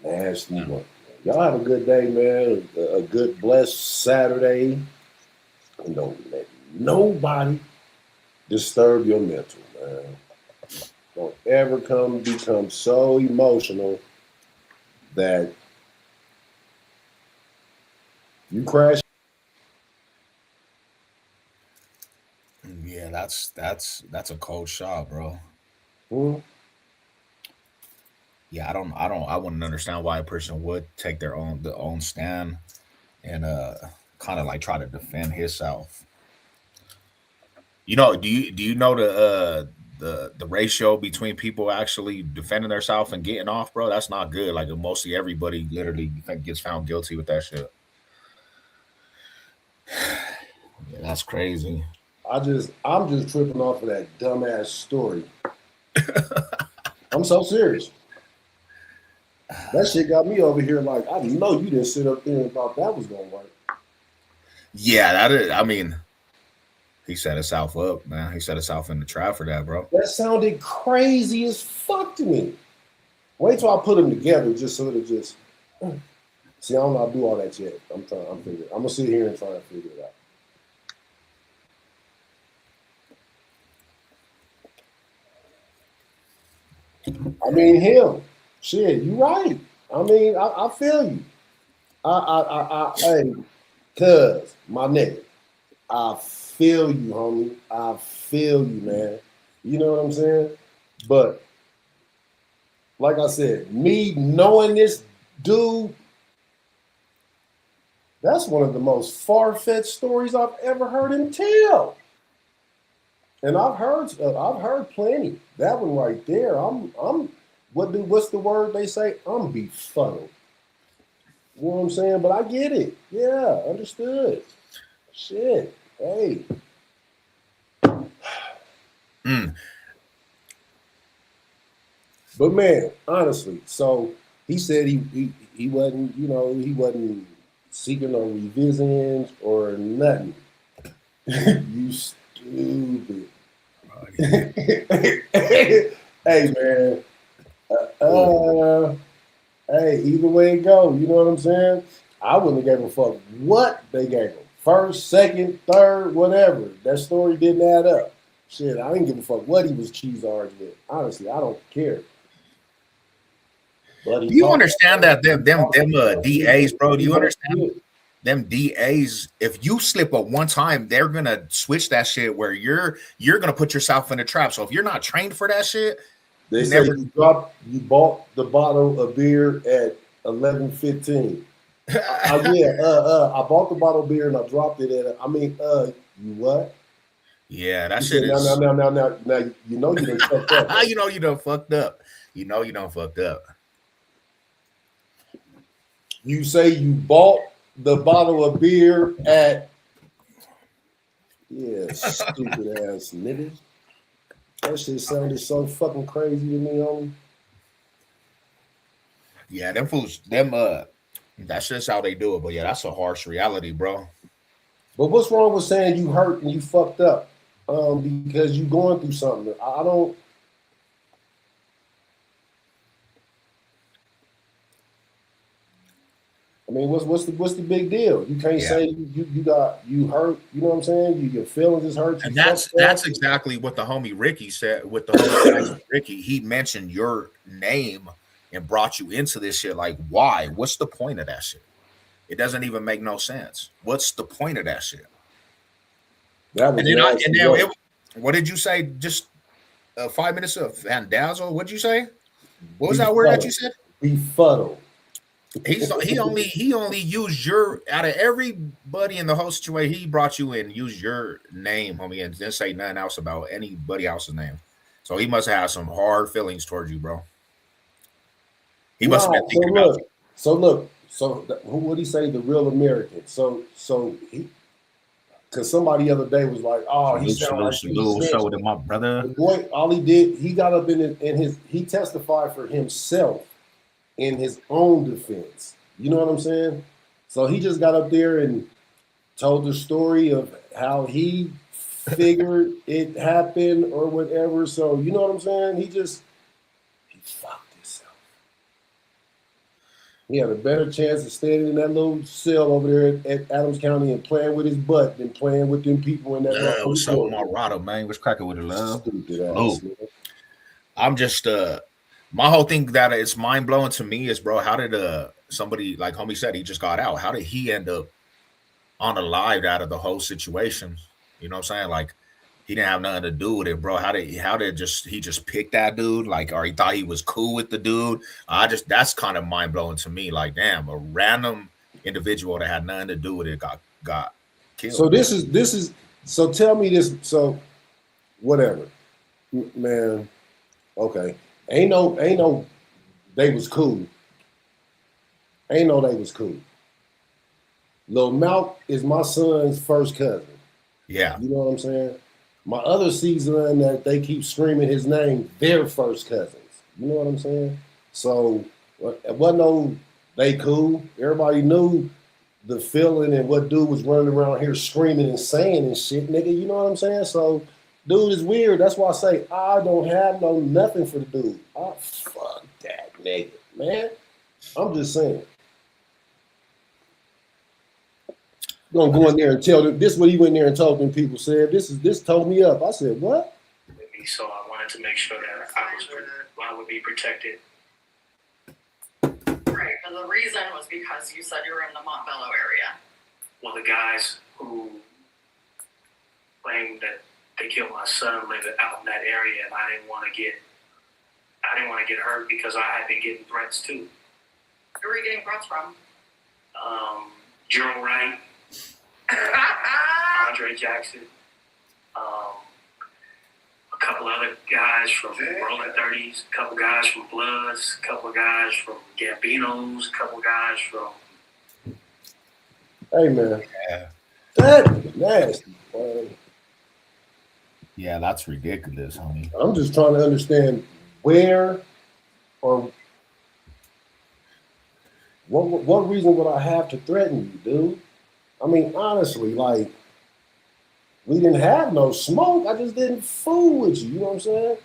S5: Nasty one. Y'all have a good day, man. A good, blessed Saturday. And don't let nobody disturb your mental, man. Don't ever become so emotional that you crash.
S4: Yeah, that's a cold shot, bro.
S5: Hmm?
S4: Yeah, I wouldn't understand why a person would take their own stand and kind of like try to defend himself. You know, do you know the ratio between people actually defending themselves and getting off, bro? That's not good. Like mostly everybody literally gets found guilty with that shit. Yeah, that's crazy.
S5: I'm just tripping off of that dumbass story. I'm so serious. That shit got me over here like, I know you didn't sit up there and thought that was gonna work.
S4: Yeah, that is. I mean, he set himself up, man. He set himself in the trap for that, bro.
S5: That sounded crazy as fuck to me. Wait till I put them together, just so it just. See, I don't know how to do all that yet. I'm gonna sit here and try to figure it out. I mean, him. Shit, you right. I mean, I feel you. Hey, cuz, my nigga, I feel you, homie. I feel you, man. You know what I'm saying? But, like I said, me knowing this dude, that's one of the most far-fetched stories I've ever heard him tell. And I've heard plenty. That one right there, what's the word they say? I'm befuddled. You know what I'm saying? But I get it. Yeah, understood. Shit. Hey. But man, honestly, so he said he wasn't, he wasn't seeking no revisions or nothing. You stupid. Hey man, Hey, either way it go, you know what I'm saying? I wouldn't have gave a fuck what they gave him. First, second, third, whatever. That story didn't add up. Shit, I didn't give a fuck what he was cheese orange with. Honestly, I don't care. But
S4: Do you understand that them DAs, bro? Do you understand them DAs? If you slip up one time, they're gonna switch that shit where you're gonna put yourself in a trap. So if you're not trained for that shit,
S5: they say you bought the bottle of beer at 11:15. I bought the bottle of beer and I dropped it at. You what?
S4: Yeah, that shit is.
S5: Now, you know you done fucked up. Right?
S4: You know you done fucked up. You know you done fucked up.
S5: You say you bought the bottle of beer at. Yeah, stupid ass niggas. That shit sounded so fucking crazy to me, homie.
S4: Yeah, them fools, that's just how they do it. But yeah, that's a harsh reality, bro.
S5: But what's wrong with saying you hurt and you fucked up? Because you going through something. I don't. I mean, what's the big deal? You can't say you hurt. You know what I'm saying? Your feelings is hurt.
S4: And that's exactly what the homie Ricky said. With the homie Ricky, he mentioned your name and brought you into this shit. Like, why? What's the point of that shit? It doesn't even make no sense. What's the point of that shit? What did you say? Just 5 minutes of Vandazzle? What'd you say? What was that word that you said?
S5: Befuddled.
S4: He only used your, out of everybody in the whole situation, he brought you in, used your name, homie, and didn't say nothing else about anybody else's name. So he must have some hard feelings towards you, bro. He must have been thinking about you.
S5: So who would he say? The real American. So he, because somebody the other day was like, oh, he sounded like
S4: show to my brother.
S5: The boy, all he did, he got up he testified for himself in his own defense. You know what I'm saying? So he just got up there and told the story of how he figured it happened or whatever. So you know what I'm saying? He fucked himself. He had a better chance of standing in that little cell over there at Adams County and playing with his butt than playing with them people in that.
S4: What's up, Marado, man? What's cracking with the love?
S5: Stupid ass, man.
S4: I'm just my whole thing that it's mind blowing to me is, bro, how did somebody like homie said he just got out? How did he end up unalived out of the whole situation? You know what I'm saying? Like he didn't have nothing to do with it, bro. How did he just pick that dude? Like, or he thought he was cool with the dude? That's kind of mind blowing to me. Like, damn, a random individual that had nothing to do with it got killed.
S5: So this is so tell me this. So whatever, man. Okay. Ain't no they was cool. Ain't no they was cool. Lil Malk is my son's first cousin.
S4: Yeah.
S5: You know what I'm saying? My other season that they keep screaming his name, their first cousins. You know what I'm saying? So it wasn't no they cool. Everybody knew the feeling and what dude was running around here screaming and saying and shit, nigga. You know what I'm saying? So dude is weird. That's why I say I don't have nothing for the dude. Fuck that nigga, man. I'm just saying. Gonna go in there and tell them this is what he went in there and told them people said. This told me up. I said, what?
S8: So I wanted to make sure that I would be protected.
S9: Right, and the reason was because you said you were in the Montbello area.
S8: Well, the guys who claimed that they killed my son lived out in that area, and I didn't want to get hurt because I had been getting threats too.
S9: Who were you getting threats from?
S8: Gerald Wright, Andre Jackson, a couple other guys from Rolling 30s, a couple guys from Bloods, a couple guys from Gambinos, a couple guys from.
S5: Hey man, that nasty. Man.
S4: Yeah, that's ridiculous, homie.
S5: I'm just trying to understand where or what reason would I have to threaten you, dude? I mean, honestly, like, we didn't have no smoke. I just didn't fool with you. You know what I'm saying?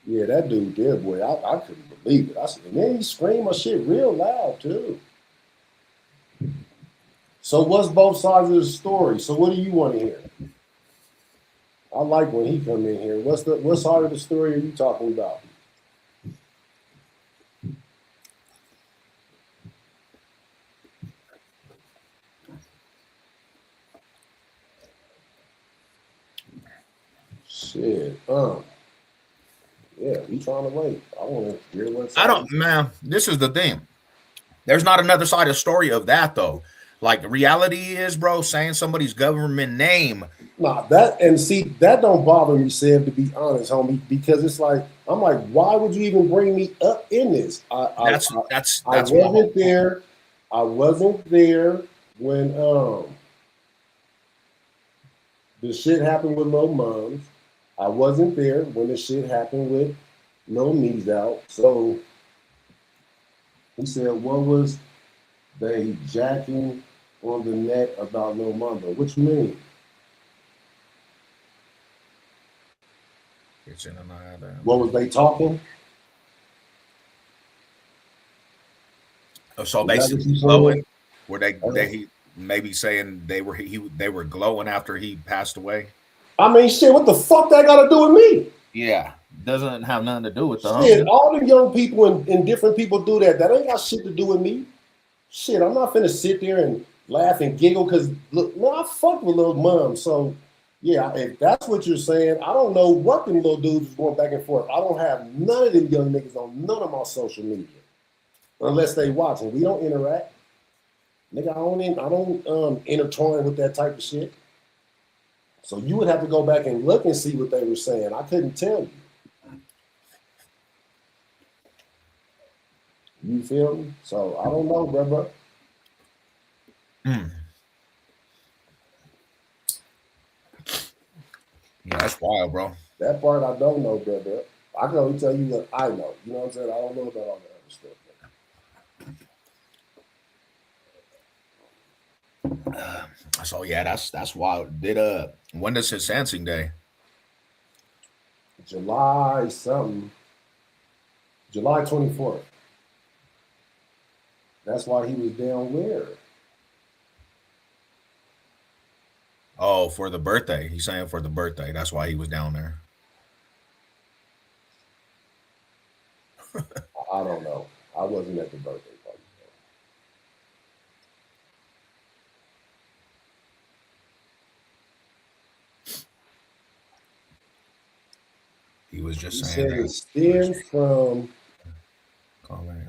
S5: Yeah, that dude there, boy, I couldn't believe it. I said, man, he screamed my shit real loud too. So what's both sides of the story? So what do you want to hear? I like when he come in here. What side of the story are you talking about? Shit. Yeah, we trying to wait. I want to hear what side.
S4: I don't, man. This is the thing. There's not another side of the story of that though. Like the reality is, bro, saying somebody's government name.
S5: Nah, that and see that don't bother me, Seb, to be honest, homie, because it's like I'm like, why would you even bring me up in this? I wasn't there. I wasn't there when the shit happened with Lil Mums. I wasn't there when the shit happened with Lil Me's out. So he said, what was they jacking on the net about Lil Mamba? What you mean? What was they talking?
S4: So basically, glowing. Were they maybe saying they were glowing after he passed away?
S5: I mean, shit. What the fuck that got to do with me?
S4: Yeah, doesn't have nothing to do with the
S5: shit. All the young people and different people do that. That ain't got shit to do with me. Shit, I'm not finna sit there and laugh and giggle because look, man, I fuck with Lil Mom. So yeah, if that's what you're saying, I don't know what them little dudes is going back and forth. I don't have none of them young niggas on none of my social media. Unless they watching. We don't interact. Nigga, I don't intertwine with that type of shit. So you would have to go back and look and see what they were saying. I couldn't tell you. You feel me? So I don't know, brother.
S4: Yeah, that's wild, bro.
S5: That part I don't know, brother. I can only tell you what I know. You know what I'm saying? I don't know about all the other stuff.
S4: So yeah, that's wild. When does his sentencing day?
S5: July something. July 24th. That's why he was down where?
S4: Oh, for the birthday. He's saying for the birthday. That's why he was down there.
S5: I don't know. I wasn't at the birthday party.
S4: He was just
S5: saying it stems from.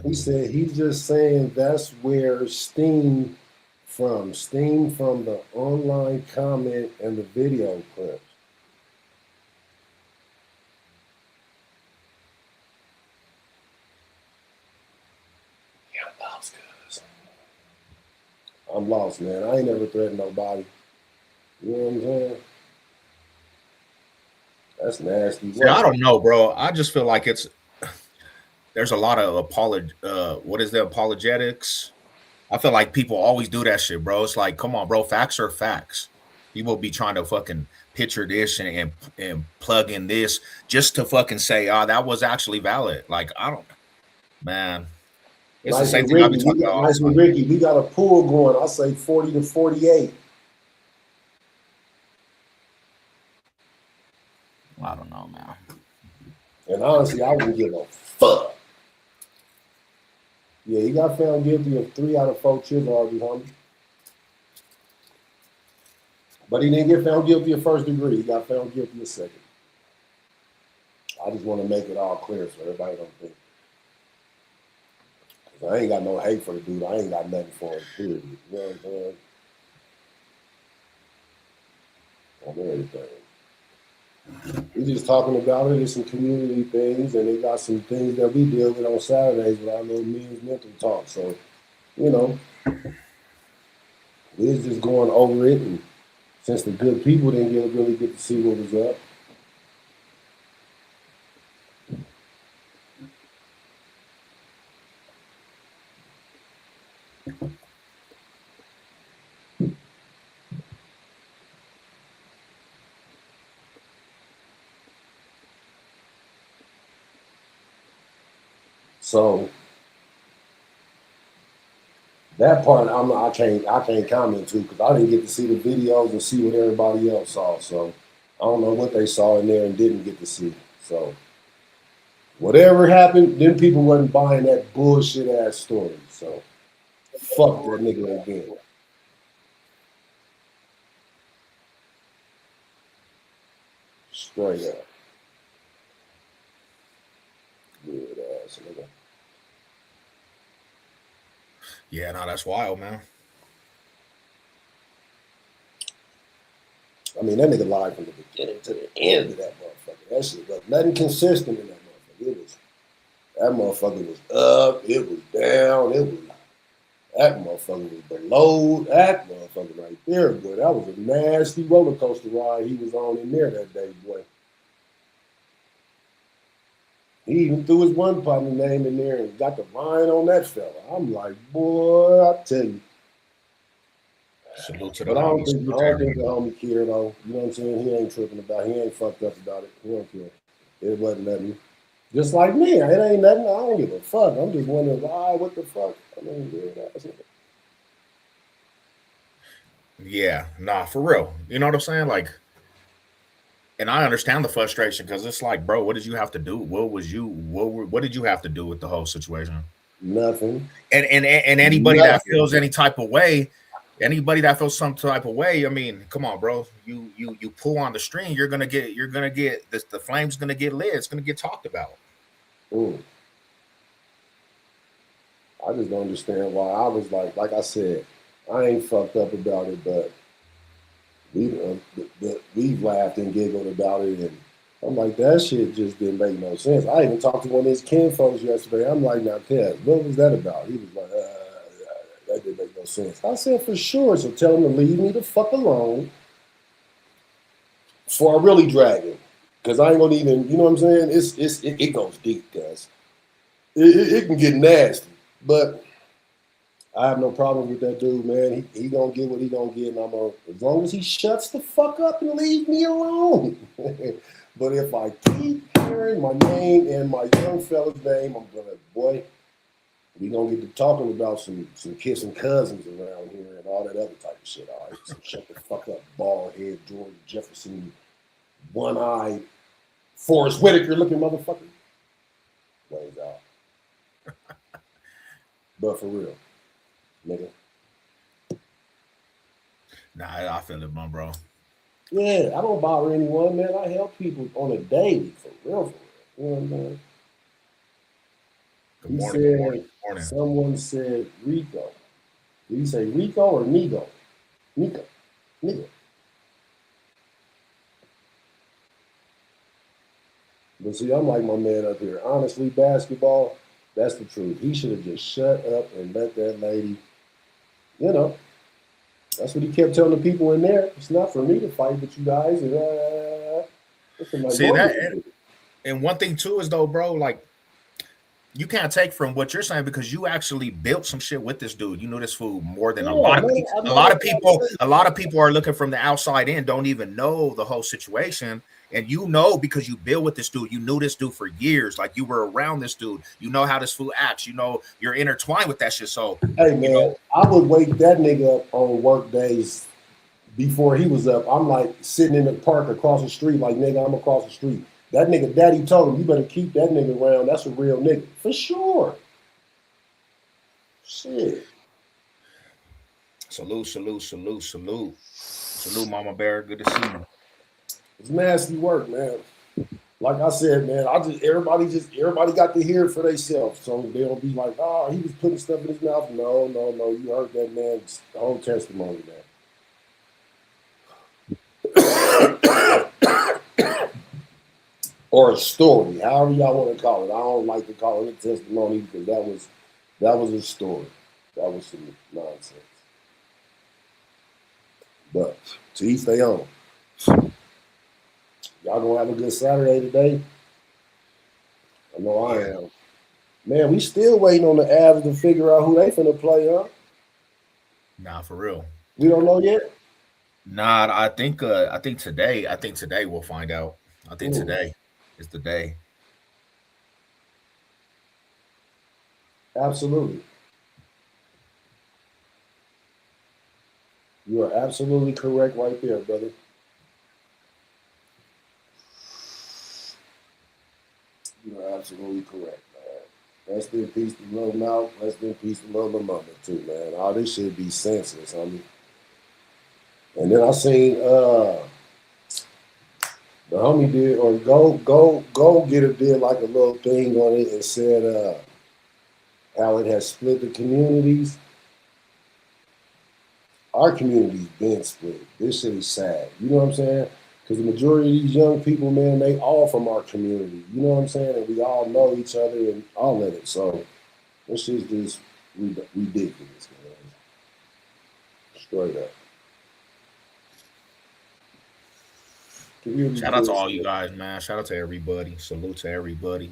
S5: He said he's just saying that's where steam from the online comment and the video clips. I'm lost, man. I ain't never threatened nobody. You know what I'm saying? That's nasty.
S4: See, I don't know, bro. I just feel like there's a lot of apologetics. I feel like people always do that shit, bro. It's like, come on, bro. Facts are facts. People be trying to fucking picture this and plug in this just to fucking say, oh, that was actually valid. Like, I don't, man. It's
S5: nice
S4: the same
S5: and
S4: thing I've been
S5: Ricky,
S4: talking about.
S5: Nice and Ricky, we got a pool going. I say 40 to 48.
S4: I don't know, man.
S5: And honestly, I wouldn't give a fuck. Yeah, he got found guilty of 3 out of 4 charges, homie. But he didn't get found guilty of first degree. He got found guilty of second. I just want to make it all clear so everybody don't think. I ain't got no hate for the dude. I ain't got nothing for him, period. You know what I'm saying? On everything. We're just talking about it. It's some community things, and they got some things that we deal with on Saturdays with our little men's mental talk. So, you know, we're just going over it, and since the good people didn't really get to see what was up. So that part I can't comment to because I didn't get to see the videos and see what everybody else saw. So I don't know what they saw in there and didn't get to see. So whatever happened, then people wasn't buying that bullshit ass story. So fuck that nigga again. Straight up. Weird ass nigga.
S4: Yeah, no, that's wild, man.
S5: I mean, that nigga lied from the beginning to the end of that motherfucker. That shit was nothing consistent in that motherfucker. That motherfucker was up, it was down, that motherfucker was below, that motherfucker right there, boy. That was a nasty roller coaster ride he was on in there that day, boy. He even threw his one partner name in there and got the line on that fella. I'm like, boy, I tell you.
S4: Salute to the
S5: But I don't
S4: homies.
S5: think the homie care though. You know what I'm saying? He ain't tripping about it. He ain't fucked up about it. He don't care. It wasn't nothing. Just like me. It ain't nothing. I don't give a fuck. I'm just wondering why, what the fuck? I mean,
S4: yeah, nah, for real. You know what I'm saying? Like, and I understand the frustration because it's like, bro, what did you have to do? What did you have to do with the whole situation?
S5: Nothing.
S4: And anybody that feels any type of way, anybody that feels some type of way, I mean, come on, bro. You pull on the string, you're gonna get this, the flame's gonna get lit, it's gonna get talked about.
S5: I just don't understand why. I was like I said, I ain't fucked up about it, but we've laughed and giggled about it, and I'm like, that shit just didn't make no sense. I even talked to one of his kin folks yesterday. I'm like, now, Kev, what was that about? He was like, that didn't make no sense. I said, for sure. So tell him to leave me the fuck alone before I really drag him. Because I ain't gonna even, you know what I'm saying? It goes deep, guys. It can get nasty. But I have no problem with that dude, man. He gonna get what he gonna get, and as long as he shuts the fuck up and leave me alone. But if I keep hearing my name and my young fella's name, I'm gonna, boy, we gonna get to talking about some kissing cousins around here and all that other type of shit. All right, so shut the fuck up, bald head, George Jefferson, one-eyed, Forrest Whitaker looking motherfucker. Ways out. But for real, nigga.
S4: Nah, I feel it, my bro.
S5: Yeah, I don't bother anyone, man. I help people on a daily, for real. You know what I'm saying?
S4: Good morning.
S5: Someone said Rico. Did you say Rico or Nigo? Nico. But see, I'm like my man up here. Honestly, basketball, that's the truth. He should have just shut up and let that lady, you know. That's what he kept telling the people in there. It's not for me to fight with you guys.
S4: See that, and one thing too is though, bro, like you can't take from what you're saying because you actually built some shit with this dude. You knew this fool more than a lot of people. A lot of people are looking from the outside in, don't even know the whole situation. And you know, because you built with this dude, you knew this dude for years. Like you were around this dude. You know how this fool acts. You know, you're intertwined with that shit. So,
S5: hey man, I would wake that nigga up on work days before he was up. I'm like sitting in the park across the street, like, nigga, I'm across the street. That nigga daddy told him, you better keep that nigga around. That's a real nigga. For sure. Shit.
S4: Salute, Mama Bear. Good to see you.
S5: It's nasty work, man. Like I said, man, everybody got to hear it for themselves. So they don't be like, oh, he was putting stuff in his mouth. No. You heard that man's whole testimony, man. Or a story, however y'all want to call it. I don't like to call it a testimony because that was a story. That was some nonsense. But to each their own. Y'all gonna have a good Saturday today? I know I am. Man, we still waiting on the Avs to figure out who they finna play, huh?
S4: Nah, for real.
S5: We don't know yet?
S4: Nah, I think today we'll find out. I think today is the day.
S5: Absolutely. You are absolutely correct right there, brother. You are absolutely correct, man. Rest in peace to Lil Mouth. Rest in peace to Lil Mama too, man. All this shit be senseless, homie. And then I seen the homie did, or go get it, did like a little thing on it and said how it has split the communities. Our community's been split. This shit is sad. You know what I'm saying? Because the majority of these young people, man, they all from our community. You know what I'm saying? And we all know each other and all of it. So this shit's just ridiculous, man. Straight up.
S4: Shout out to all you guys, man. Shout out to everybody. Salute to everybody.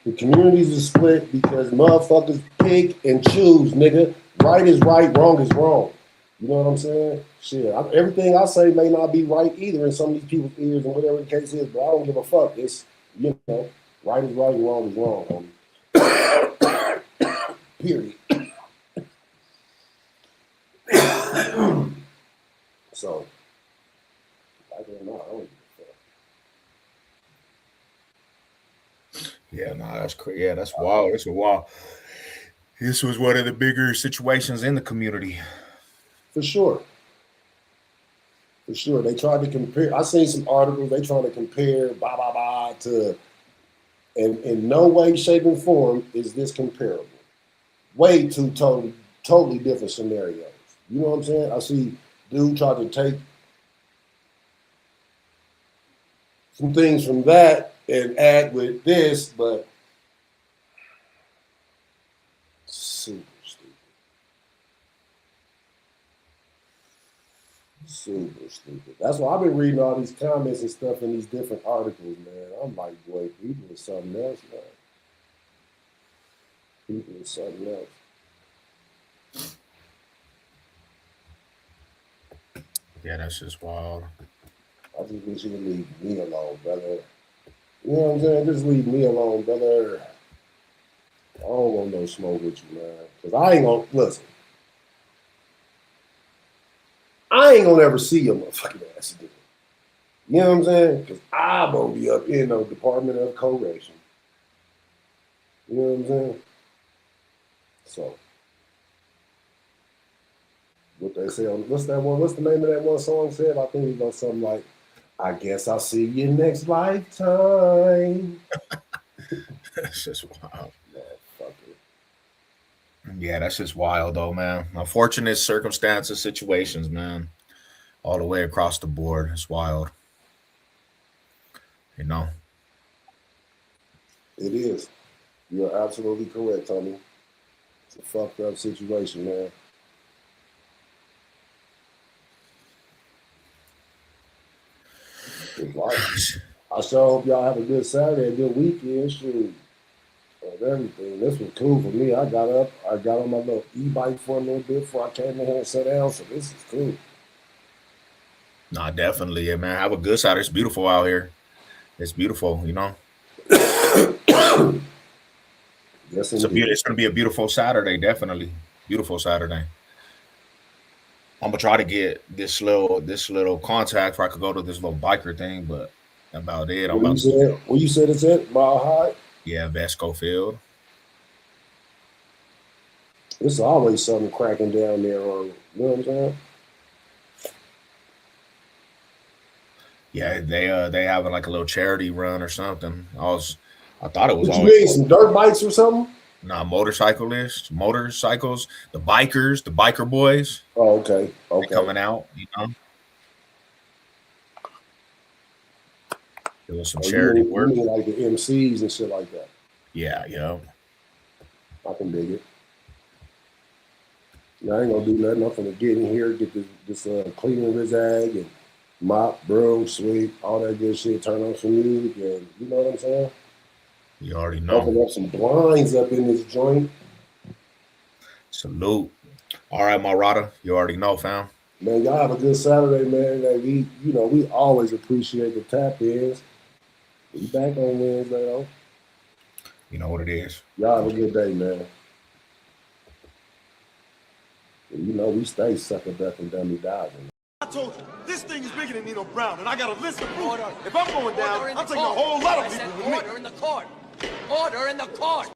S5: The communities are split because motherfuckers pick and choose, nigga. Right is right, wrong is wrong. You know what I'm saying? Shit, everything I say may not be right either in some of these people's ears and whatever the case is, but I don't give a fuck. It's, you know, right is right and wrong is wrong, homie. Period. So, I don't know. I don't give a fuck.
S4: Yeah, no, that's crazy. Yeah, that's wild. That's wild. This was one of the bigger situations in the community.
S5: For sure. For sure. They tried to compare. I seen some articles. They trying to compare to, and in no way, shape, and form is this comparable. Way two totally different scenarios. You know what I'm saying? I see dude try to take some things from that and add with this, but super stupid. Super stupid. That's why I've been reading all these comments and stuff in these different articles, man. I'm like, boy, people are something else, man. People are something else.
S4: Yeah, that's just wild.
S5: I just wish you would leave me alone, brother. You know what I'm saying? Just leave me alone, brother. I don't want no smoke with you, man. Because I ain't gonna, listen. I ain't gonna ever see your motherfucking ass again. You know what I'm saying? Because I'm gonna be up in the Department of Correction. You know what I'm saying? So, what they say on, what's that one? What's the name of that one song said? I think it goes something like, I guess I'll see you next lifetime.
S4: That's just wild. Yeah, that's just wild, though, man. Unfortunate circumstances, situations, man. All the way across the board. It's wild. You know?
S5: It is. You're absolutely correct, Tommy. It's a fucked up situation, man. It's life. I sure hope y'all have a good Saturday, a good weekend, shoot. Of everything. This was cool for me. I got up, I got on my little e-bike for a little bit before I came in here and sat down, so this is cool.
S4: Nah, definitely, yeah, man. Have a good Saturday. It's beautiful out here. It's beautiful, you know?
S5: Yes,
S4: it's going to be a beautiful Saturday, definitely. Beautiful Saturday. I'm gonna try to get this little contact where I could go to this little biker thing, but about it.
S5: Where you said it's at? Mile High?
S4: Yeah, Vesco Field.
S5: There's always something cracking down there on, you know what I'm saying?
S4: Yeah, they having like a little charity run or something. I thought it was.
S5: What you mean, some dirt bikes or something?
S4: Nah, motorcycles, the biker boys.
S5: Oh, okay.
S4: Coming out, you know. There was some charity work.
S5: You mean like the MCs and shit like that?
S4: Yeah.
S5: I can dig it. Yeah, I ain't gonna do nothing. I'm gonna get in here, get this cleaning rizag and mop, broom, sweep, all that good shit. Turn on some music, and you know what I'm saying.
S4: You already know.
S5: Open up some blinds up in this joint.
S4: Salute. All right, Marada. You already know, fam.
S5: Man, y'all have a good Saturday, man. We always appreciate the tap-ins. We back on Wednesday, though.
S4: You know what it is.
S5: Y'all have a good day, man. And you know, we stay sucker duck and dummy diving.
S3: I told you, this thing is bigger than Nino Brown, and I got a list of proof. If I'm going down, I'm taking a whole lot of people with me.
S10: Order in the court. Order in the court.